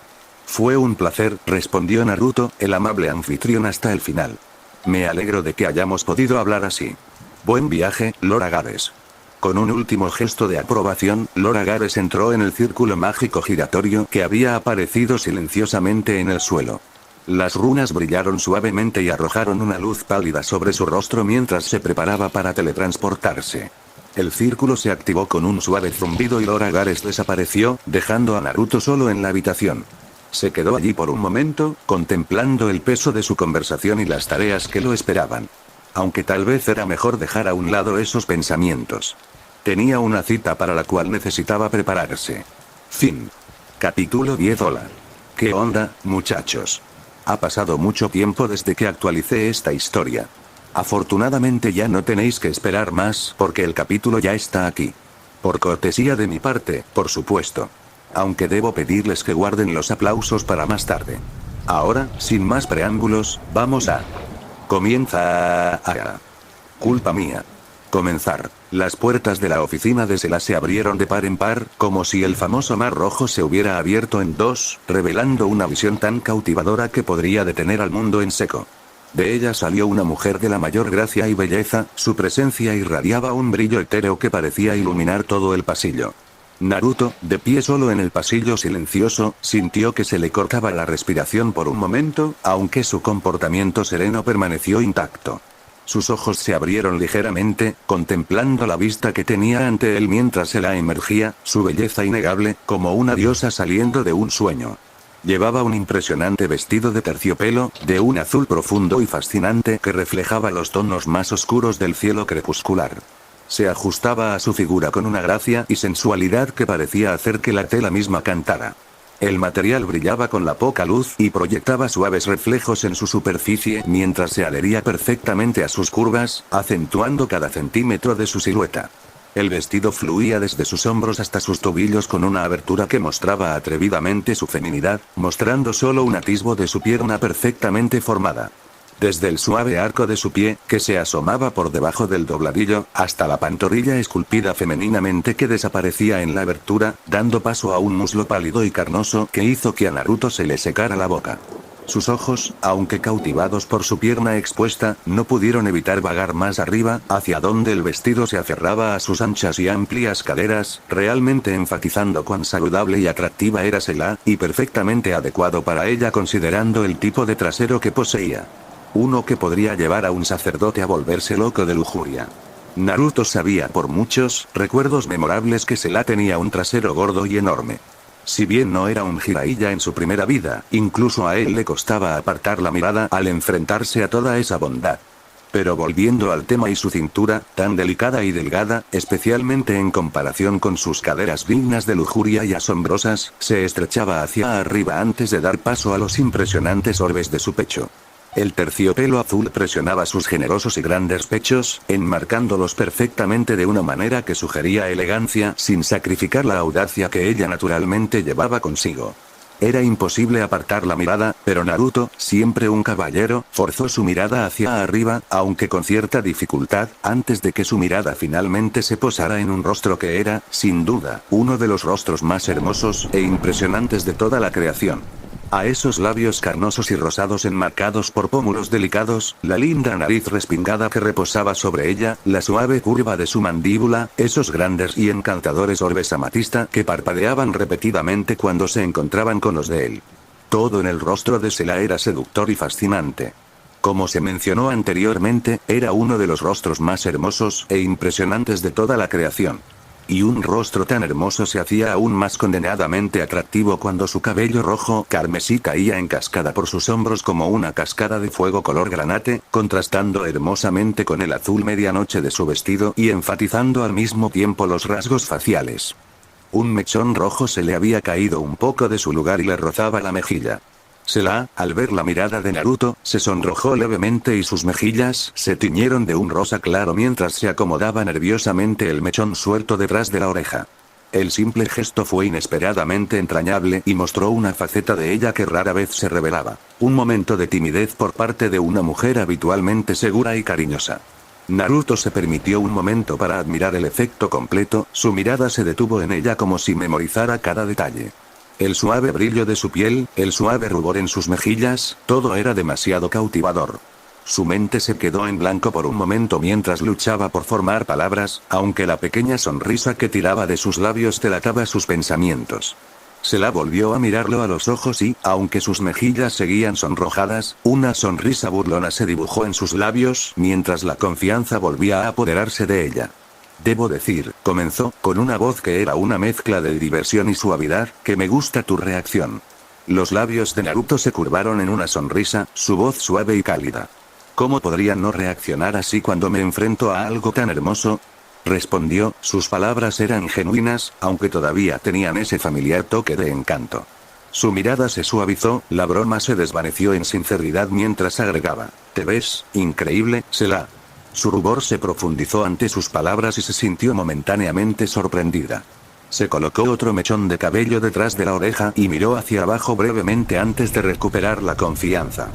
Fue un placer, respondió Naruto, el amable anfitrión hasta el final. Me alegro de que hayamos podido hablar así. Buen viaje, Lord Agares. Con un último gesto de aprobación, Lord Agares entró en el círculo mágico giratorio que había aparecido silenciosamente en el suelo. Las runas brillaron suavemente y arrojaron una luz pálida sobre su rostro mientras se preparaba para teletransportarse. El círculo se activó con un suave zumbido y Lord Agares desapareció, dejando a Naruto solo en la habitación. Se quedó allí por un momento, contemplando el peso de su conversación y las tareas que lo esperaban. Aunque tal vez era mejor dejar a un lado esos pensamientos. Tenía una cita para la cual necesitaba prepararse. Fin. Capítulo 10. Hola. ¿Qué onda, muchachos? Ha pasado mucho tiempo desde que actualicé esta historia. Afortunadamente ya no tenéis que esperar más porque el capítulo ya está aquí. Por cortesía de mi parte, por supuesto. Aunque debo pedirles que guarden los aplausos para más tarde. Ahora, sin más preámbulos, vamos a... Comienza a... Culpa mía. Comenzar. Las puertas de la oficina de Sela se abrieron de par en par, como si el famoso mar rojo se hubiera abierto en dos, revelando una visión tan cautivadora que podría detener al mundo en seco. De ella salió una mujer de la mayor gracia y belleza, su presencia irradiaba un brillo etéreo que parecía iluminar todo el pasillo. Naruto, de pie solo en el pasillo silencioso, sintió que se le cortaba la respiración por un momento, aunque su comportamiento sereno permaneció intacto. Sus ojos se abrieron ligeramente, contemplando la vista que tenía ante él mientras se la emergía, su belleza innegable, como una diosa saliendo de un sueño. Llevaba un impresionante vestido de terciopelo, de un azul profundo y fascinante que reflejaba los tonos más oscuros del cielo crepuscular. Se ajustaba a su figura con una gracia y sensualidad que parecía hacer que la tela misma cantara. El material brillaba con la poca luz y proyectaba suaves reflejos en su superficie mientras se adhería perfectamente a sus curvas, acentuando cada centímetro de su silueta. El vestido fluía desde sus hombros hasta sus tobillos con una abertura que mostraba atrevidamente su feminidad, mostrando solo un atisbo de su pierna perfectamente formada. Desde el suave arco de su pie, que se asomaba por debajo del dobladillo, hasta la pantorrilla esculpida femeninamente que desaparecía en la abertura, dando paso a un muslo pálido y carnoso que hizo que a Naruto se le secara la boca. Sus ojos, aunque cautivados por su pierna expuesta, no pudieron evitar vagar más arriba, hacia donde el vestido se aferraba a sus anchas y amplias caderas, realmente enfatizando cuán saludable y atractiva era Sela, y perfectamente adecuado para ella considerando el tipo de trasero que poseía. Uno que podría llevar a un sacerdote a volverse loco de lujuria. Naruto sabía por muchos recuerdos memorables que Sela tenía un trasero gordo y enorme. Si bien no era un Jiraiya en su primera vida, incluso a él le costaba apartar la mirada al enfrentarse a toda esa bondad. Pero volviendo al tema y su cintura, tan delicada y delgada, especialmente en comparación con sus caderas dignas de lujuria y asombrosas, se estrechaba hacia arriba antes de dar paso a los impresionantes orbes de su pecho. El terciopelo azul presionaba sus generosos y grandes pechos, enmarcándolos perfectamente de una manera que sugería elegancia sin sacrificar la audacia que ella naturalmente llevaba consigo. Era imposible apartar la mirada, pero Naruto, siempre un caballero, forzó su mirada hacia arriba, aunque con cierta dificultad, antes de que su mirada finalmente se posara en un rostro que era, sin duda, uno de los rostros más hermosos e impresionantes de toda la creación. A esos labios carnosos y rosados enmarcados por pómulos delicados, la linda nariz respingada que reposaba sobre ella, la suave curva de su mandíbula, esos grandes y encantadores orbes amatista que parpadeaban repetidamente cuando se encontraban con los de él. Todo en el rostro de Sela era seductor y fascinante. Como se mencionó anteriormente, era uno de los rostros más hermosos e impresionantes de toda la creación. Y un rostro tan hermoso se hacía aún más condenadamente atractivo cuando su cabello rojo carmesí caía en cascada por sus hombros como una cascada de fuego color granate, contrastando hermosamente con el azul medianoche de su vestido y enfatizando al mismo tiempo los rasgos faciales. Un mechón rojo se le había caído un poco de su lugar y le rozaba la mejilla. Sela, al ver la mirada de Naruto, se sonrojó levemente y sus mejillas se tiñeron de un rosa claro mientras se acomodaba nerviosamente el mechón suelto detrás de la oreja. El simple gesto fue inesperadamente entrañable y mostró una faceta de ella que rara vez se revelaba. Un momento de timidez por parte de una mujer habitualmente segura y cariñosa. Naruto se permitió un momento para admirar el efecto completo, su mirada se detuvo en ella como si memorizara cada detalle. El suave brillo de su piel, el suave rubor en sus mejillas, todo era demasiado cautivador. Su mente se quedó en blanco por un momento mientras luchaba por formar palabras, aunque la pequeña sonrisa que tiraba de sus labios delataba sus pensamientos. Sela volvió a mirarlo a los ojos y, aunque sus mejillas seguían sonrojadas, una sonrisa burlona se dibujó en sus labios mientras la confianza volvía a apoderarse de ella. Debo decir, comenzó, con una voz que era una mezcla de diversión y suavidad, que me gusta tu reacción. Los labios de Naruto se curvaron en una sonrisa, su voz suave y cálida. ¿Cómo podría no reaccionar así cuando me enfrento a algo tan hermoso? Respondió, sus palabras eran genuinas, aunque todavía tenían ese familiar toque de encanto. Su mirada se suavizó, la broma se desvaneció en sinceridad mientras agregaba, «Te ves, increíble, Sela». Su rubor se profundizó ante sus palabras y se sintió momentáneamente sorprendida. Se colocó otro mechón de cabello detrás de la oreja y miró hacia abajo brevemente antes de recuperar la confianza.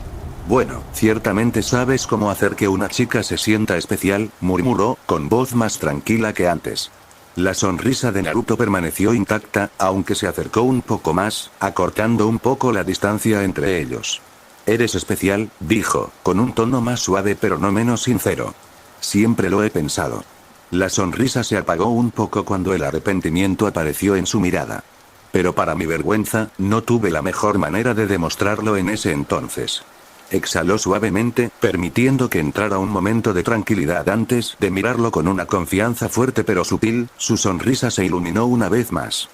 «Bueno, ciertamente sabes cómo hacer que una chica se sienta especial», murmuró, con voz más tranquila que antes. La sonrisa de Naruto permaneció intacta, aunque se acercó un poco más, acortando un poco la distancia entre ellos. «Eres especial», dijo, con un tono más suave pero no menos sincero. «Siempre lo he pensado». La sonrisa se apagó un poco cuando el arrepentimiento apareció en su mirada. «Pero para mi vergüenza, no tuve la mejor manera de demostrarlo en ese entonces». Exhaló suavemente, permitiendo que entrara un momento de tranquilidad antes de mirarlo con una confianza fuerte pero sutil, su sonrisa se iluminó una vez más.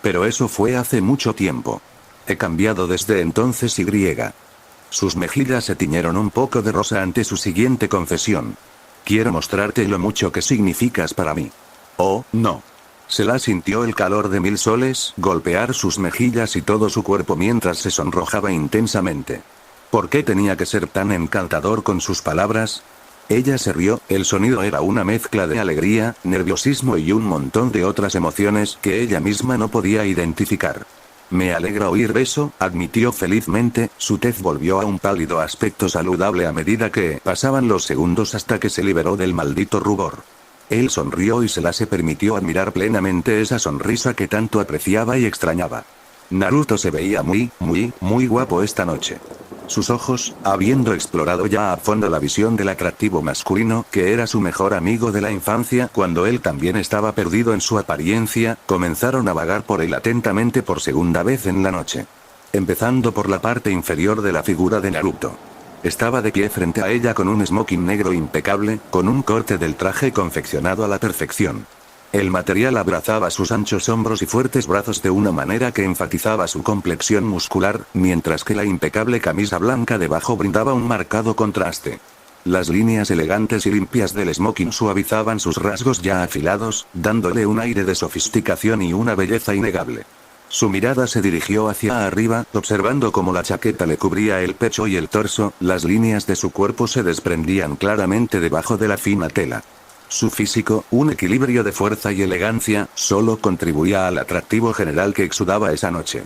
«Pero eso fue hace mucho tiempo. He cambiado desde entonces y...». Sus mejillas se tiñeron un poco de rosa ante su siguiente confesión. «Quiero mostrarte lo mucho que significas para mí». «Oh, no». Sela sintió el calor de 1000 soles golpear sus mejillas y todo su cuerpo mientras se sonrojaba intensamente. ¿Por qué tenía que ser tan encantador con sus palabras? Ella se rió, el sonido era una mezcla de alegría, nerviosismo y un montón de otras emociones que ella misma no podía identificar. Me alegra oír eso, admitió felizmente, su tez volvió a un pálido aspecto saludable a medida que pasaban los segundos hasta que se liberó del maldito rubor. Él sonrió y se permitió admirar plenamente esa sonrisa que tanto apreciaba y extrañaba. Naruto se veía muy guapo esta noche. Sus ojos, habiendo explorado ya a fondo la visión del atractivo masculino que era su mejor amigo de la infancia cuando él también estaba perdido en su apariencia, comenzaron a vagar por él atentamente por segunda vez en la noche. Empezando por la parte inferior de la figura de Naruto. Estaba de pie frente a ella con un smoking negro impecable, con un corte del traje confeccionado a la perfección. El material abrazaba sus anchos hombros y fuertes brazos de una manera que enfatizaba su complexión muscular, mientras que la impecable camisa blanca debajo brindaba un marcado contraste. Las líneas elegantes y limpias del smoking suavizaban sus rasgos ya afilados, dándole un aire de sofisticación y una belleza innegable. Su mirada se dirigió hacia arriba, observando cómo la chaqueta le cubría el pecho y el torso, las líneas de su cuerpo se desprendían claramente debajo de la fina tela. Su físico, un equilibrio de fuerza y elegancia, solo contribuía al atractivo general que exudaba esa noche.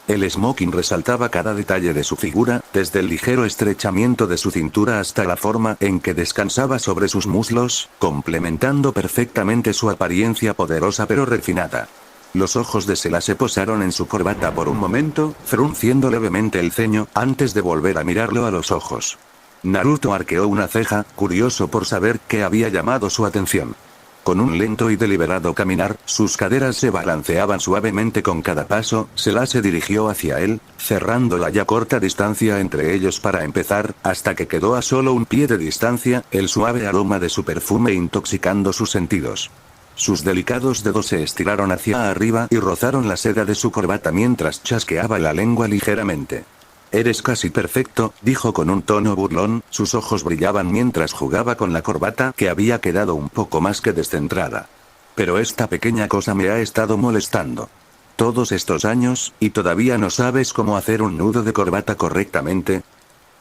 El smoking resaltaba cada detalle de su figura, desde el ligero estrechamiento de su cintura hasta la forma en que descansaba sobre sus muslos, complementando perfectamente su apariencia poderosa pero refinada. Los ojos de Sela se posaron en su corbata por un momento, frunciendo levemente el ceño, antes de volver a mirarlo a los ojos. Naruto arqueó una ceja, curioso por saber qué había llamado su atención. Con un lento y deliberado caminar, sus caderas se balanceaban suavemente con cada paso, Sela se dirigió hacia él, cerrando la ya corta distancia entre ellos para empezar, hasta que quedó a solo un pie de distancia, el suave aroma de su perfume intoxicando sus sentidos. Sus delicados dedos se estiraron hacia arriba y rozaron la seda de su corbata mientras chasqueaba la lengua ligeramente. «Eres casi perfecto», dijo con un tono burlón, sus ojos brillaban mientras jugaba con la corbata que había quedado un poco más que descentrada. «Pero esta pequeña cosa me ha estado molestando. Todos estos años, y todavía no sabes cómo hacer un nudo de corbata correctamente».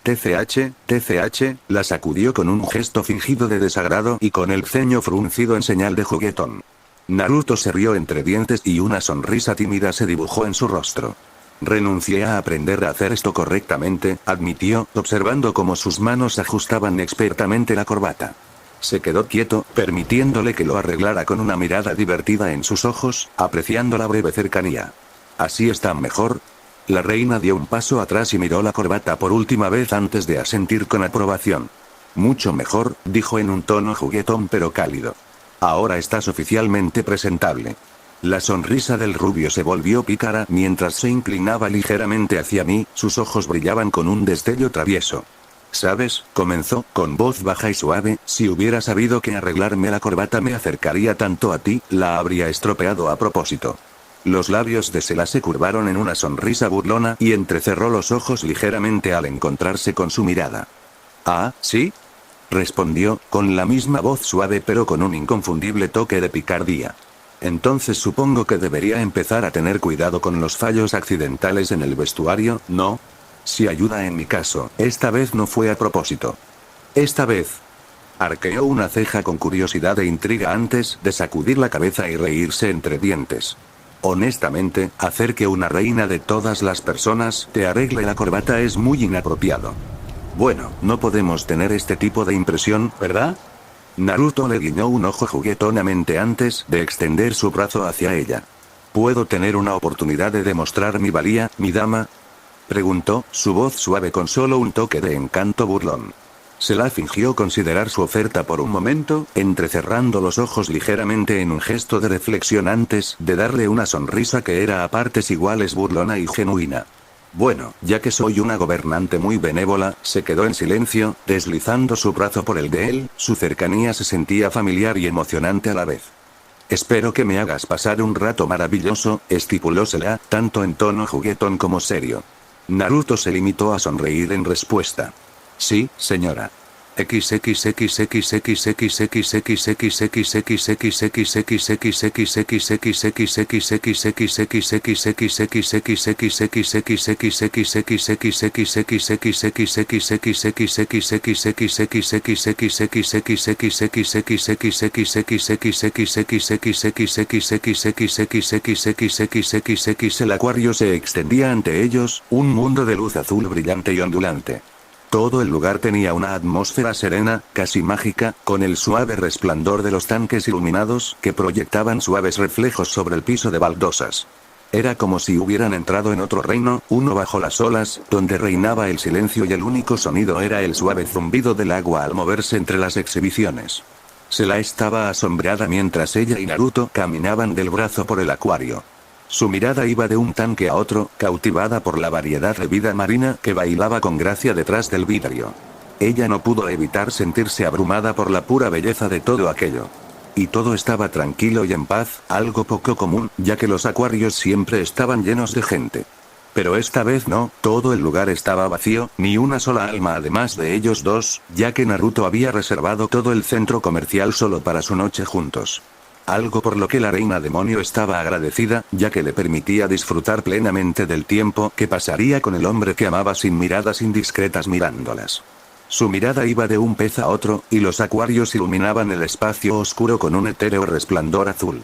TCH, la sacudió con un gesto fingido de desagrado y con el ceño fruncido en señal de juguetón. Naruto se rió entre dientes y una sonrisa tímida se dibujó en su rostro. «Renuncié a aprender a hacer esto correctamente», admitió, observando cómo sus manos ajustaban expertamente la corbata. Se quedó quieto, permitiéndole que lo arreglara con una mirada divertida en sus ojos, apreciando la breve cercanía. «¿Así está mejor?» La reina dio un paso atrás y miró la corbata por última vez antes de asentir con aprobación. «Mucho mejor», dijo en un tono juguetón pero cálido. «Ahora estás oficialmente presentable». La sonrisa del rubio se volvió pícara mientras se inclinaba ligeramente hacia mí, sus ojos brillaban con un destello travieso. «¿Sabes?», comenzó, con voz baja y suave, «si hubiera sabido que arreglarme la corbata me acercaría tanto a ti, la habría estropeado a propósito». Los labios de Sela se curvaron en una sonrisa burlona y entrecerró los ojos ligeramente al encontrarse con su mirada. «¿Ah, sí?», respondió, con la misma voz suave pero con un inconfundible toque de picardía. «Entonces supongo que debería empezar a tener cuidado con los fallos accidentales en el vestuario, ¿no? Si ayuda en mi caso, esta vez no fue a propósito». «Esta vez». Arqueó una ceja con curiosidad e intriga antes de sacudir la cabeza y reírse entre dientes. «Honestamente, hacer que una reina de todas las personas te arregle la corbata es muy inapropiado». «Bueno, no podemos tener este tipo de impresión, ¿verdad?». Naruto le guiñó un ojo juguetonamente antes de extender su brazo hacia ella. «¿Puedo tener una oportunidad de demostrar mi valía, mi dama?», preguntó, su voz suave con solo un toque de encanto burlón. Sela fingió considerar su oferta por un momento, entrecerrando los ojos ligeramente en un gesto de reflexión antes de darle una sonrisa que era a partes iguales burlona y genuina. «Bueno, ya que soy una gobernante muy benévola», se quedó en silencio, deslizando su brazo por el de él, su cercanía se sentía familiar y emocionante a la vez. «Espero que me hagas pasar un rato maravilloso», estipuló Sela, tanto en tono juguetón como serio. Naruto se limitó a sonreír en respuesta. «Sí, señora». El acuario se extendía ante ellos, un mundo de luz azul brillante y ondulante. Todo el lugar tenía una atmósfera serena, casi mágica, con el suave resplandor de los tanques iluminados que proyectaban suaves reflejos sobre el piso de baldosas. Era como si hubieran entrado en otro reino, uno bajo las olas, donde reinaba el silencio y el único sonido era el suave zumbido del agua al moverse entre las exhibiciones. Sela estaba asombrada mientras ella y Naruto caminaban del brazo por el acuario. Su mirada iba de un tanque a otro, cautivada por la variedad de vida marina que bailaba con gracia detrás del vidrio. Ella no pudo evitar sentirse abrumada por la pura belleza de todo aquello. Y todo estaba tranquilo y en paz, algo poco común, ya que los acuarios siempre estaban llenos de gente. Pero esta vez no, todo el lugar estaba vacío, ni una sola alma además de ellos dos, ya que Naruto había reservado todo el centro comercial solo para su noche juntos. Algo por lo que la reina demonio estaba agradecida, ya que le permitía disfrutar plenamente del tiempo que pasaría con el hombre que amaba sin miradas indiscretas mirándolas. Su mirada iba de un pez a otro, y los acuarios iluminaban el espacio oscuro con un etéreo resplandor azul.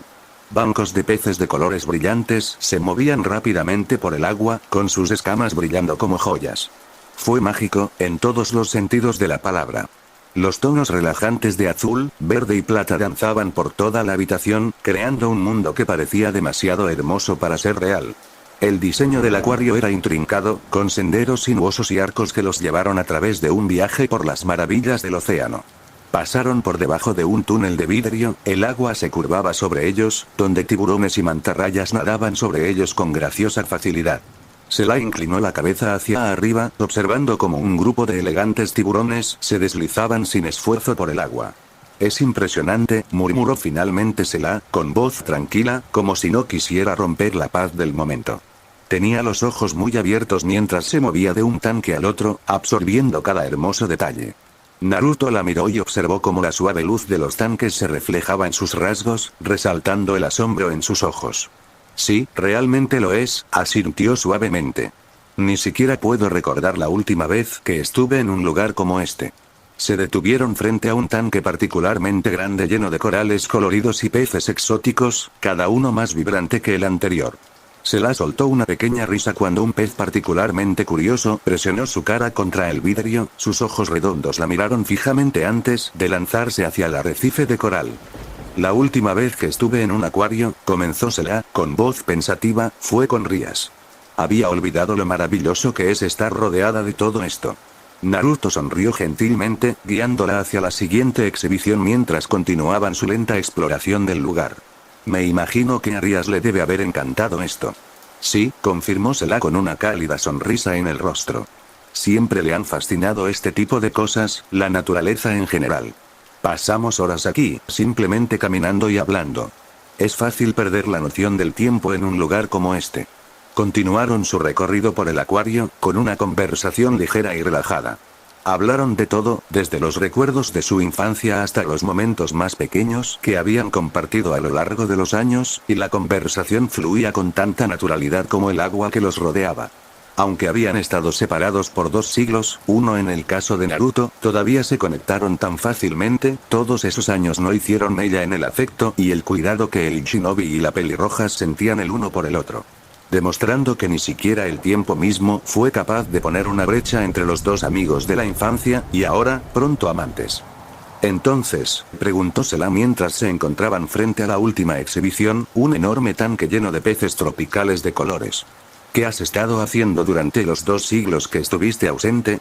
Bancos de peces de colores brillantes se movían rápidamente por el agua, con sus escamas brillando como joyas. Fue mágico, en todos los sentidos de la palabra. Los tonos relajantes de azul, verde y plata danzaban por toda la habitación, creando un mundo que parecía demasiado hermoso para ser real. El diseño del acuario era intrincado, con senderos sinuosos y arcos que los llevaron a través de un viaje por las maravillas del océano. Pasaron por debajo de un túnel de vidrio, el agua se curvaba sobre ellos, donde tiburones y mantarrayas nadaban sobre ellos con graciosa facilidad. Sela inclinó la cabeza hacia arriba, observando cómo un grupo de elegantes tiburones se deslizaban sin esfuerzo por el agua. Es impresionante, murmuró finalmente Sela, con voz tranquila, como si no quisiera romper la paz del momento. Tenía los ojos muy abiertos mientras se movía de un tanque al otro, absorbiendo cada hermoso detalle. Naruto la miró y observó cómo la suave luz de los tanques se reflejaba en sus rasgos, resaltando el asombro en sus ojos. Sí, realmente lo es, asintió suavemente. Ni siquiera puedo recordar la última vez que estuve en un lugar como este. Se detuvieron frente a un tanque particularmente grande lleno de corales coloridos y peces exóticos, cada uno más vibrante que el anterior. Sela soltó una pequeña risa cuando un pez particularmente curioso presionó su cara contra el vidrio, sus ojos redondos la miraron fijamente antes de lanzarse hacia el arrecife de coral. La última vez que estuve en un acuario, comenzó Sela, con voz pensativa, fue con Rías. Había olvidado lo maravilloso que es estar rodeada de todo esto. Naruto sonrió gentilmente, guiándola hacia la siguiente exhibición mientras continuaban su lenta exploración del lugar. Me imagino que a Rías le debe haber encantado esto. Sí, confirmó Sela con una cálida sonrisa en el rostro. Siempre le han fascinado este tipo de cosas, la naturaleza en general. Pasamos horas aquí, simplemente caminando y hablando. Es fácil perder la noción del tiempo en un lugar como este. Continuaron su recorrido por el acuario, con una conversación ligera y relajada. Hablaron de todo, desde los recuerdos de su infancia hasta los momentos más pequeños que habían compartido a lo largo de los años, y la conversación fluía con tanta naturalidad como el agua que los rodeaba. Aunque habían estado separados por 2 siglos, uno en el caso de Naruto, todavía se conectaron tan fácilmente, todos esos años no hicieron mella en el afecto y el cuidado que el shinobi y la pelirroja sentían el uno por el otro. Demostrando que ni siquiera el tiempo mismo fue capaz de poner una brecha entre los dos amigos de la infancia, y ahora, pronto amantes. Entonces, preguntó Sela mientras se encontraban frente a la última exhibición, un enorme tanque lleno de peces tropicales de colores. ¿Qué has estado haciendo durante los 2 siglos que estuviste ausente?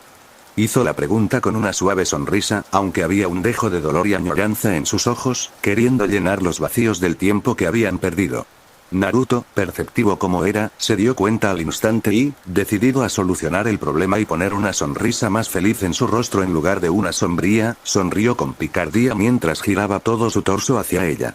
Hizo la pregunta con una suave sonrisa, aunque había un dejo de dolor y añoranza en sus ojos, queriendo llenar los vacíos del tiempo que habían perdido. Naruto, perceptivo como era, se dio cuenta al instante y, decidido a solucionar el problema y poner una sonrisa más feliz en su rostro en lugar de una sombría, sonrió con picardía mientras giraba todo su torso hacia ella.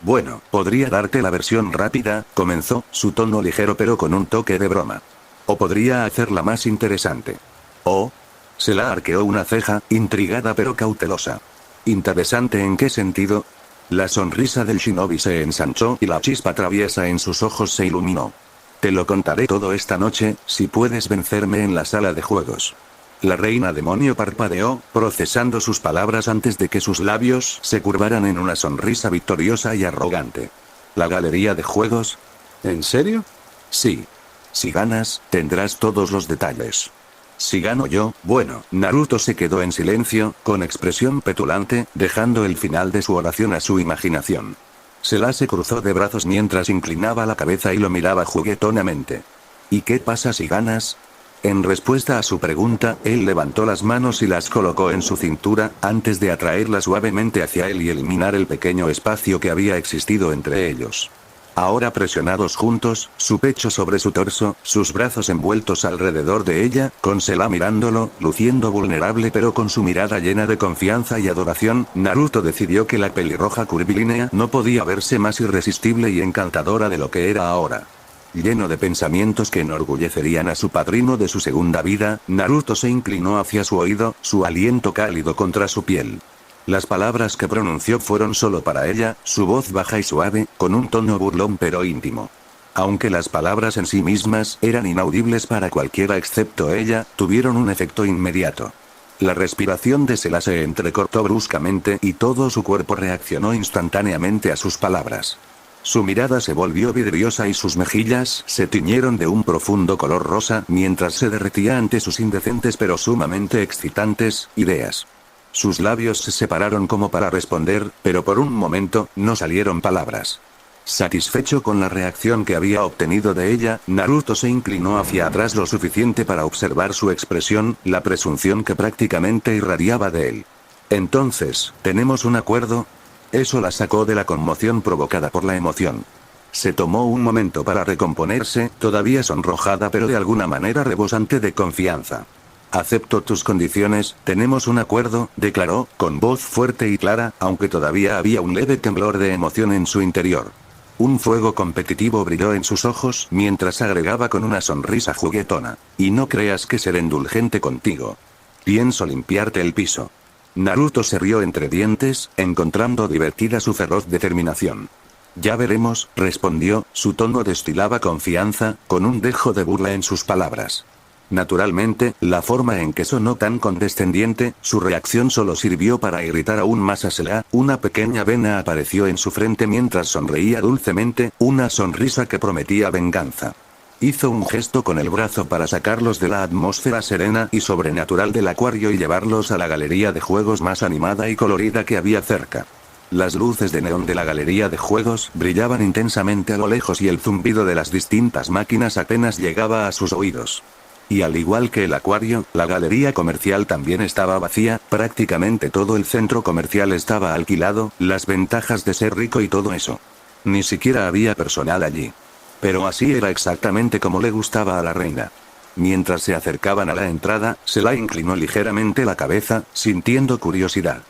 Bueno, podría darte la versión rápida, comenzó, su tono ligero pero con un toque de broma. O podría hacerla más interesante. Oh. Se la arqueó una ceja, intrigada pero cautelosa. ¿Interesante en qué sentido? La sonrisa del shinobi se ensanchó y la chispa traviesa en sus ojos se iluminó. Te lo contaré todo esta noche, si puedes vencerme en la sala de juegos. La reina demonio parpadeó, procesando sus palabras antes de que sus labios se curvaran en una sonrisa victoriosa y arrogante. ¿La galería de juegos? ¿En serio? Sí. Si ganas, tendrás todos los detalles. Si gano yo, bueno. Naruto se quedó en silencio, con expresión petulante, dejando el final de su oración a su imaginación. Sela se cruzó de brazos mientras inclinaba la cabeza y lo miraba juguetonamente. ¿Y qué pasa si ganas? En respuesta a su pregunta, él levantó las manos y las colocó en su cintura, antes de atraerlas suavemente hacia él y eliminar el pequeño espacio que había existido entre ellos. Ahora presionados juntos, su pecho sobre su torso, sus brazos envueltos alrededor de ella, con Sela mirándolo, luciendo vulnerable pero con su mirada llena de confianza y adoración, Naruto decidió que la pelirroja curvilínea no podía verse más irresistible y encantadora de lo que era ahora. Lleno de pensamientos que enorgullecerían a su padrino de su segunda vida, Naruto se inclinó hacia su oído, su aliento cálido contra su piel. Las palabras que pronunció fueron solo para ella, su voz baja y suave, con un tono burlón pero íntimo. Aunque las palabras en sí mismas eran inaudibles para cualquiera excepto ella, tuvieron un efecto inmediato. La respiración de Sela se entrecortó bruscamente y todo su cuerpo reaccionó instantáneamente a sus palabras. Su mirada se volvió vidriosa y sus mejillas se tiñeron de un profundo color rosa mientras se derretía ante sus indecentes pero sumamente excitantes ideas. Sus labios se separaron como para responder, pero por un momento, no salieron palabras. Satisfecho con la reacción que había obtenido de ella, Naruto se inclinó hacia atrás lo suficiente para observar su expresión, la presunción que prácticamente irradiaba de él. Entonces, ¿tenemos un acuerdo? Eso la sacó de la conmoción provocada por la emoción. Se tomó un momento para recomponerse, todavía sonrojada pero de alguna manera rebosante de confianza. Acepto tus condiciones, tenemos un acuerdo, declaró, con voz fuerte y clara, aunque todavía había un leve temblor de emoción en su interior. Un fuego competitivo brilló en sus ojos mientras agregaba con una sonrisa juguetona. Y no creas que seré indulgente contigo. Pienso limpiarte el piso. Naruto se rió entre dientes, encontrando divertida su feroz determinación. Ya veremos, respondió, su tono destilaba confianza, con un dejo de burla en sus palabras. Naturalmente, la forma en que sonó tan condescendiente, su reacción solo sirvió para irritar aún más a Sela. Una pequeña vena apareció en su frente mientras sonreía dulcemente, una sonrisa que prometía venganza. Hizo un gesto con el brazo para sacarlos de la atmósfera serena y sobrenatural del acuario y llevarlos a la galería de juegos más animada y colorida que había cerca. Las luces de neón de la galería de juegos brillaban intensamente a lo lejos y el zumbido de las distintas máquinas apenas llegaba a sus oídos. Y al igual que el acuario, la galería comercial también estaba vacía, prácticamente todo el centro comercial estaba alquilado, las ventajas de ser rico y todo eso. Ni siquiera había personal allí. Pero así era exactamente como le gustaba a la reina. Mientras se acercaban a la entrada, Sela inclinó ligeramente la cabeza, sintiendo curiosidad.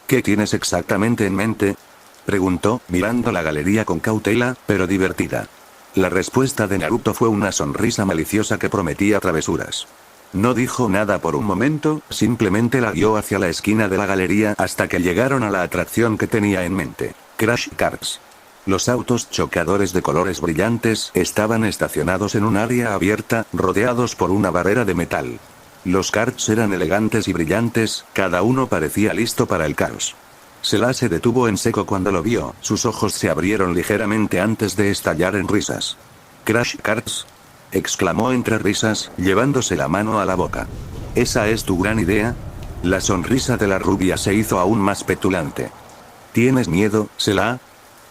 ¿Qué tienes exactamente en mente?, preguntó, mirando la galería con cautela, pero divertida. La respuesta de Naruto fue una sonrisa maliciosa que prometía travesuras. No dijo nada por un momento, simplemente la guió hacia la esquina de la galería hasta que llegaron a la atracción que tenía en mente. Crash Karts. Los autos chocadores de colores brillantes estaban estacionados en un área abierta, rodeados por una barrera de metal. Los karts eran elegantes y brillantes, cada uno parecía listo para el caos. Sela se detuvo en seco cuando lo vio, sus ojos se abrieron ligeramente antes de estallar en risas. «¿Crash Karts?», exclamó entre risas, llevándose la mano a la boca. «¿Esa es tu gran idea?». La sonrisa de la rubia se hizo aún más petulante. «¿Tienes miedo, Sela?»,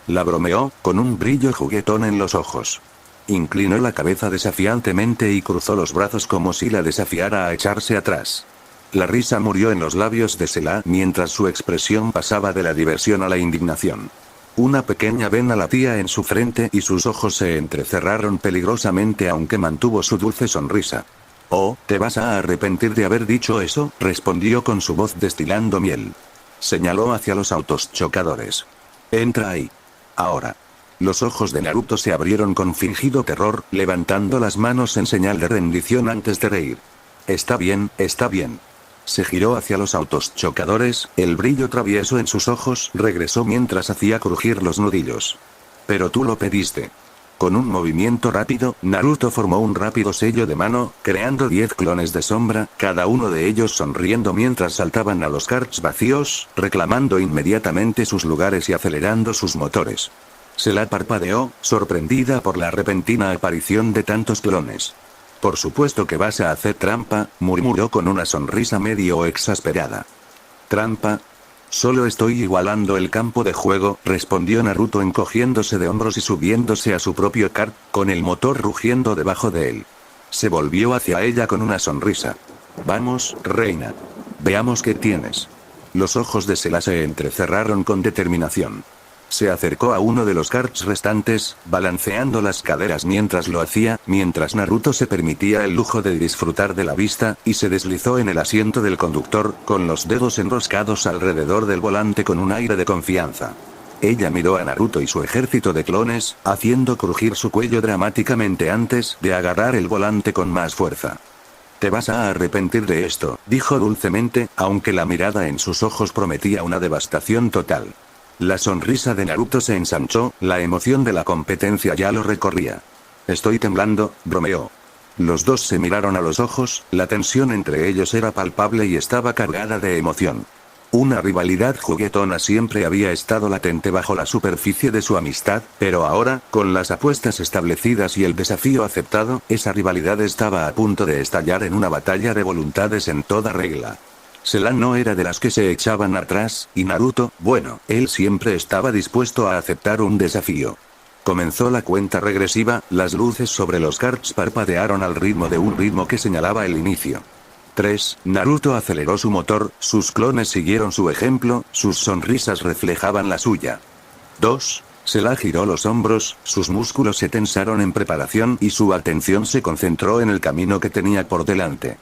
la bromeó, con un brillo juguetón en los ojos. Inclinó la cabeza desafiantemente y cruzó los brazos como si la desafiara a echarse atrás. La risa murió en los labios de Sela mientras su expresión pasaba de la diversión a la indignación. Una pequeña vena latía en su frente y sus ojos se entrecerraron peligrosamente aunque mantuvo su dulce sonrisa. «Oh, ¿te vas a arrepentir de haber dicho eso?», respondió con su voz destilando miel. Señaló hacia los autos chocadores. «Entra ahí. Ahora». Los ojos de Naruto se abrieron con fingido terror, levantando las manos en señal de rendición antes de reír. Está bien, está bien. Se giró hacia los autos chocadores, el brillo travieso en sus ojos regresó mientras hacía crujir los nudillos. Pero tú lo pediste. Con un movimiento rápido, Naruto formó un rápido sello de mano, creando 10 clones de sombra, cada uno de ellos sonriendo mientras saltaban a los karts vacíos, reclamando inmediatamente sus lugares y acelerando sus motores. Se la parpadeó, sorprendida por la repentina aparición de tantos clones. Por supuesto que vas a hacer trampa, murmuró con una sonrisa medio exasperada. ¿Trampa? Solo estoy igualando el campo de juego, respondió Naruto encogiéndose de hombros y subiéndose a su propio kart, con el motor rugiendo debajo de él. Se volvió hacia ella con una sonrisa. Vamos, reina. Veamos qué tienes. Los ojos de Sela se entrecerraron con determinación. Se acercó a uno de los karts restantes, balanceando las caderas mientras lo hacía, mientras Naruto se permitía el lujo de disfrutar de la vista, y se deslizó en el asiento del conductor, con los dedos enroscados alrededor del volante con un aire de confianza. Ella miró a Naruto y su ejército de clones, haciendo crujir su cuello dramáticamente antes de agarrar el volante con más fuerza. Te vas a arrepentir de esto, dijo dulcemente, aunque la mirada en sus ojos prometía una devastación total. La sonrisa de Naruto se ensanchó, la emoción de la competencia ya lo recorría. Estoy temblando, bromeó. Los dos se miraron a los ojos, la tensión entre ellos era palpable y estaba cargada de emoción. Una rivalidad juguetona siempre había estado latente bajo la superficie de su amistad, pero ahora, con las apuestas establecidas y el desafío aceptado, esa rivalidad estaba a punto de estallar en una batalla de voluntades en toda regla. Sela no era de las que se echaban atrás, y Naruto, bueno, él siempre estaba dispuesto a aceptar un desafío. Comenzó la cuenta regresiva, las luces sobre los karts parpadearon al ritmo de un ritmo que señalaba el inicio. 3. Naruto aceleró su motor, sus clones siguieron su ejemplo, sus sonrisas reflejaban la suya. 2. Sela giró los hombros, sus músculos se tensaron en preparación y su atención se concentró en el camino que tenía por delante.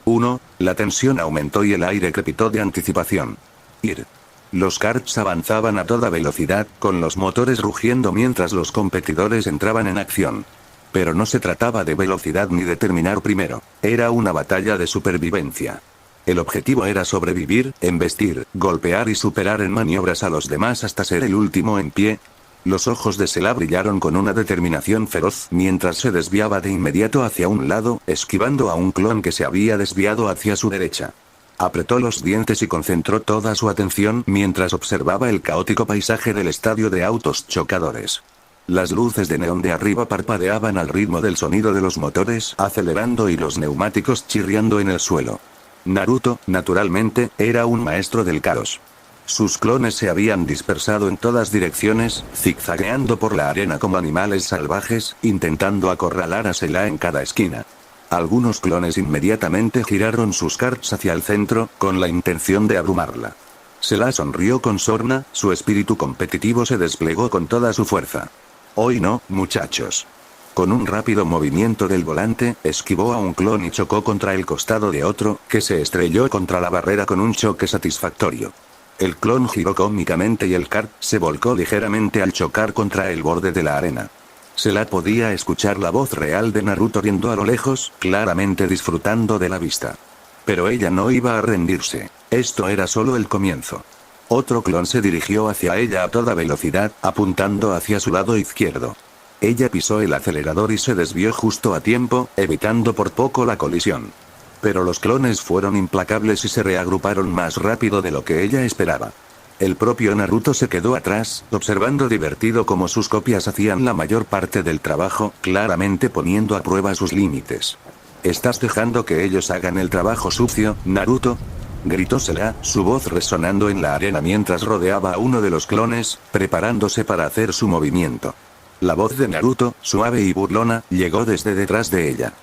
1. La tensión aumentó y el aire crepitó de anticipación. Ir. Los karts avanzaban a toda velocidad, con los motores rugiendo mientras los competidores entraban en acción. Pero no se trataba de velocidad ni de terminar primero, era una batalla de supervivencia. El objetivo era sobrevivir, embestir, golpear y superar en maniobras a los demás hasta ser el último en pie. Los ojos de Sela brillaron con una determinación feroz mientras se desviaba de inmediato hacia un lado, esquivando a un clon que se había desviado hacia su derecha. Apretó los dientes y concentró toda su atención mientras observaba el caótico paisaje del estadio de autos chocadores. Las luces de neón de arriba parpadeaban al ritmo del sonido de los motores acelerando y los neumáticos chirriando en el suelo. Naruto, naturalmente, era un maestro del caos. Sus clones se habían dispersado en todas direcciones, zigzagueando por la arena como animales salvajes, intentando acorralar a Sela en cada esquina. Algunos clones inmediatamente giraron sus karts hacia el centro, con la intención de abrumarla. Sela sonrió con sorna, su espíritu competitivo se desplegó con toda su fuerza. Hoy no, muchachos. Con un rápido movimiento del volante, esquivó a un clon y chocó contra el costado de otro, que se estrelló contra la barrera con un choque satisfactorio. El clon giró cómicamente y el kart se volcó ligeramente al chocar contra el borde de la arena. Sela podía escuchar la voz real de Naruto riendo a lo lejos, claramente disfrutando de la vista. Pero ella no iba a rendirse. Esto era solo el comienzo. Otro clon se dirigió hacia ella a toda velocidad, apuntando hacia su lado izquierdo. Ella pisó el acelerador y se desvió justo a tiempo, evitando por poco la colisión. Pero los clones fueron implacables y se reagruparon más rápido de lo que ella esperaba. El propio Naruto se quedó atrás, observando divertido cómo sus copias hacían la mayor parte del trabajo, claramente poniendo a prueba sus límites. ¿Estás dejando que ellos hagan el trabajo sucio, Naruto?, gritó Sela, su voz resonando en la arena mientras rodeaba a uno de los clones, preparándose para hacer su movimiento. La voz de Naruto, suave y burlona, llegó desde detrás de ella.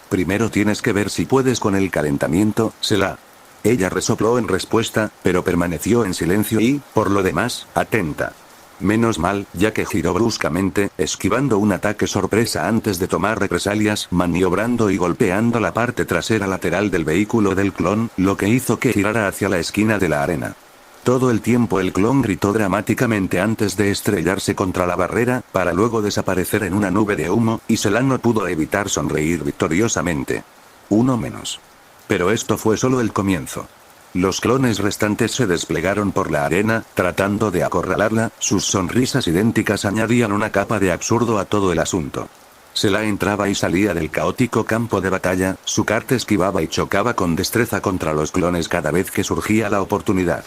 Primero tienes que ver si puedes con el calentamiento, Sela. Ella resopló en respuesta, pero permaneció en silencio y, por lo demás, atenta. Menos mal, ya que giró bruscamente, esquivando un ataque sorpresa antes de tomar represalias, maniobrando y golpeando la parte trasera lateral del vehículo del clon, lo que hizo que girara hacia la esquina de la arena. Todo el tiempo el clon gritó dramáticamente antes de estrellarse contra la barrera, para luego desaparecer en una nube de humo, y Sela no pudo evitar sonreír victoriosamente. Uno menos. Pero esto fue solo el comienzo. Los clones restantes se desplegaron por la arena, tratando de acorralarla, sus sonrisas idénticas añadían una capa de absurdo a todo el asunto. Sela entraba y salía del caótico campo de batalla, su kart esquivaba y chocaba con destreza contra los clones cada vez que surgía la oportunidad.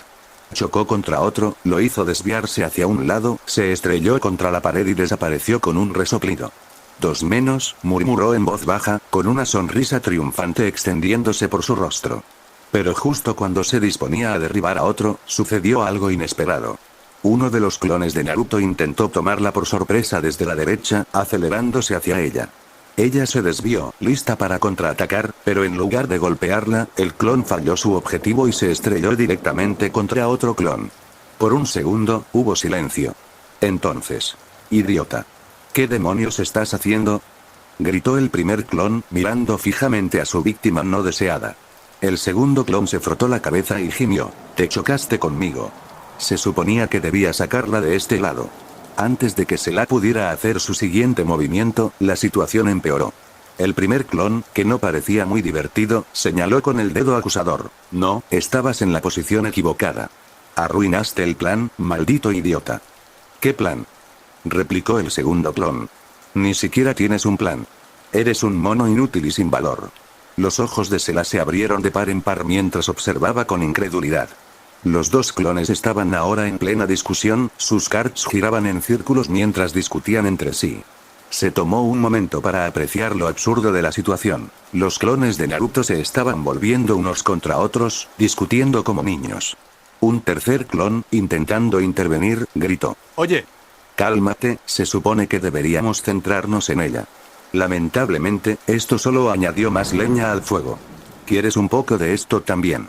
Chocó contra otro, lo hizo desviarse hacia un lado, se estrelló contra la pared y desapareció con un resoplido. Dos menos, murmuró en voz baja, con una sonrisa triunfante extendiéndose por su rostro. Pero justo cuando se disponía a derribar a otro, sucedió algo inesperado. Uno de los clones de Naruto intentó tomarla por sorpresa desde la derecha, acelerándose hacia ella. Ella se desvió, lista para contraatacar, pero en lugar de golpearla, el clon falló su objetivo y se estrelló directamente contra otro clon. Por un segundo, hubo silencio. Entonces. Idiota. ¿Qué demonios estás haciendo? Gritó el primer clon, mirando fijamente a su víctima no deseada. El segundo clon se frotó la cabeza y gimió. Te chocaste conmigo. Se suponía que debía sacarla de este lado. Antes de que Sela pudiera hacer su siguiente movimiento, la situación empeoró. El primer clon, que no parecía muy divertido, señaló con el dedo acusador. No, estabas en la posición equivocada. Arruinaste el plan, maldito idiota. ¿Qué plan? Replicó el segundo clon. Ni siquiera tienes un plan. Eres un mono inútil y sin valor. Los ojos de Sela se abrieron de par en par mientras observaba con incredulidad. Los dos clones estaban ahora en plena discusión, sus karts giraban en círculos mientras discutían entre sí. Se tomó un momento para apreciar lo absurdo de la situación. Los clones de Naruto se estaban volviendo unos contra otros, discutiendo como niños. Un tercer clon, intentando intervenir, gritó. Oye. Cálmate, se supone que deberíamos centrarnos en ella. Lamentablemente, esto solo añadió más leña al fuego. ¿Quieres un poco de esto también?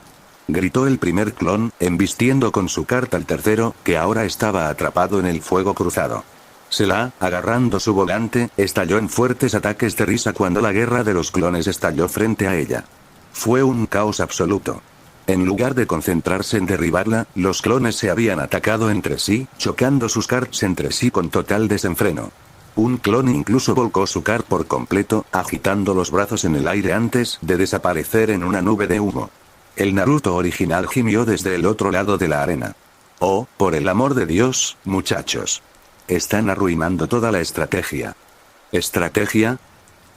Gritó el primer clon, embistiendo con su carta al tercero, que ahora estaba atrapado en el fuego cruzado. Sela, agarrando su volante, estalló en fuertes ataques de risa cuando la guerra de los clones estalló frente a ella. Fue un caos absoluto. En lugar de concentrarse en derribarla, los clones se habían atacado entre sí, chocando sus karts entre sí con total desenfreno. Un clon incluso volcó su kart por completo, agitando los brazos en el aire antes de desaparecer en una nube de humo. El Naruto original gimió desde el otro lado de la arena. Oh, por el amor de Dios, muchachos. Están arruinando toda la estrategia. ¿Estrategia?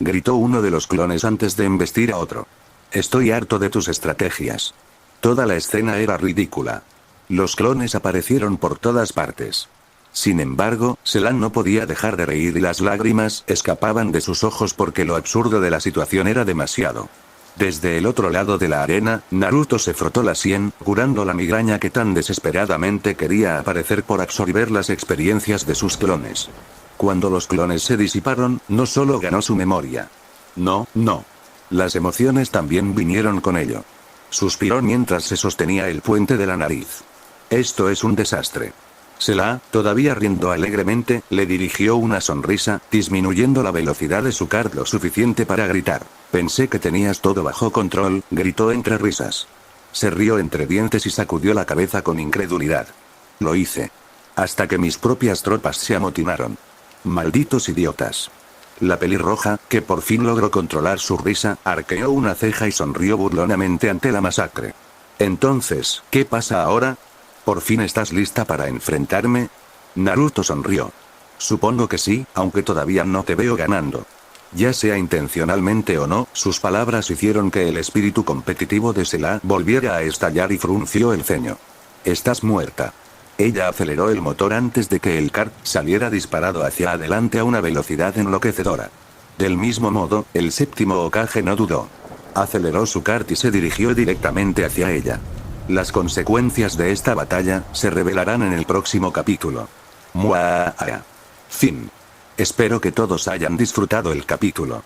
Gritó uno de los clones antes de embestir a otro. Estoy harto de tus estrategias. Toda la escena era ridícula. Los clones aparecieron por todas partes. Sin embargo, Sela no podía dejar de reír y las lágrimas escapaban de sus ojos porque lo absurdo de la situación era demasiado. Desde el otro lado de la arena, Naruto se frotó la sien, curando la migraña que tan desesperadamente quería aparecer por absorber las experiencias de sus clones. Cuando los clones se disiparon, no solo ganó su memoria. No. Las emociones también vinieron con ello. Suspiró mientras se sostenía el puente de la nariz. Esto es un desastre. Sela, todavía riendo alegremente, le dirigió una sonrisa, disminuyendo la velocidad de su kart lo suficiente para gritar. Pensé que tenías todo bajo control, gritó entre risas. Se rió entre dientes y sacudió la cabeza con incredulidad. Lo hice. Hasta que mis propias tropas se amotinaron. Malditos idiotas. La pelirroja, que por fin logró controlar su risa, arqueó una ceja y sonrió burlonamente ante la masacre. Entonces, ¿qué pasa ahora? ¿Por fin estás lista para enfrentarme? Naruto sonrió. Supongo que sí, aunque todavía no te veo ganando. Ya sea intencionalmente o no, sus palabras hicieron que el espíritu competitivo de Sela volviera a estallar y frunció el ceño. Estás muerta. Ella aceleró el motor antes de que el kart saliera disparado hacia adelante a una velocidad enloquecedora. Del mismo modo, el séptimo Hokage no dudó. Aceleró su kart y se dirigió directamente hacia ella. Las consecuencias de esta batalla se revelarán en el próximo capítulo. Fin. Espero que todos hayan disfrutado el capítulo.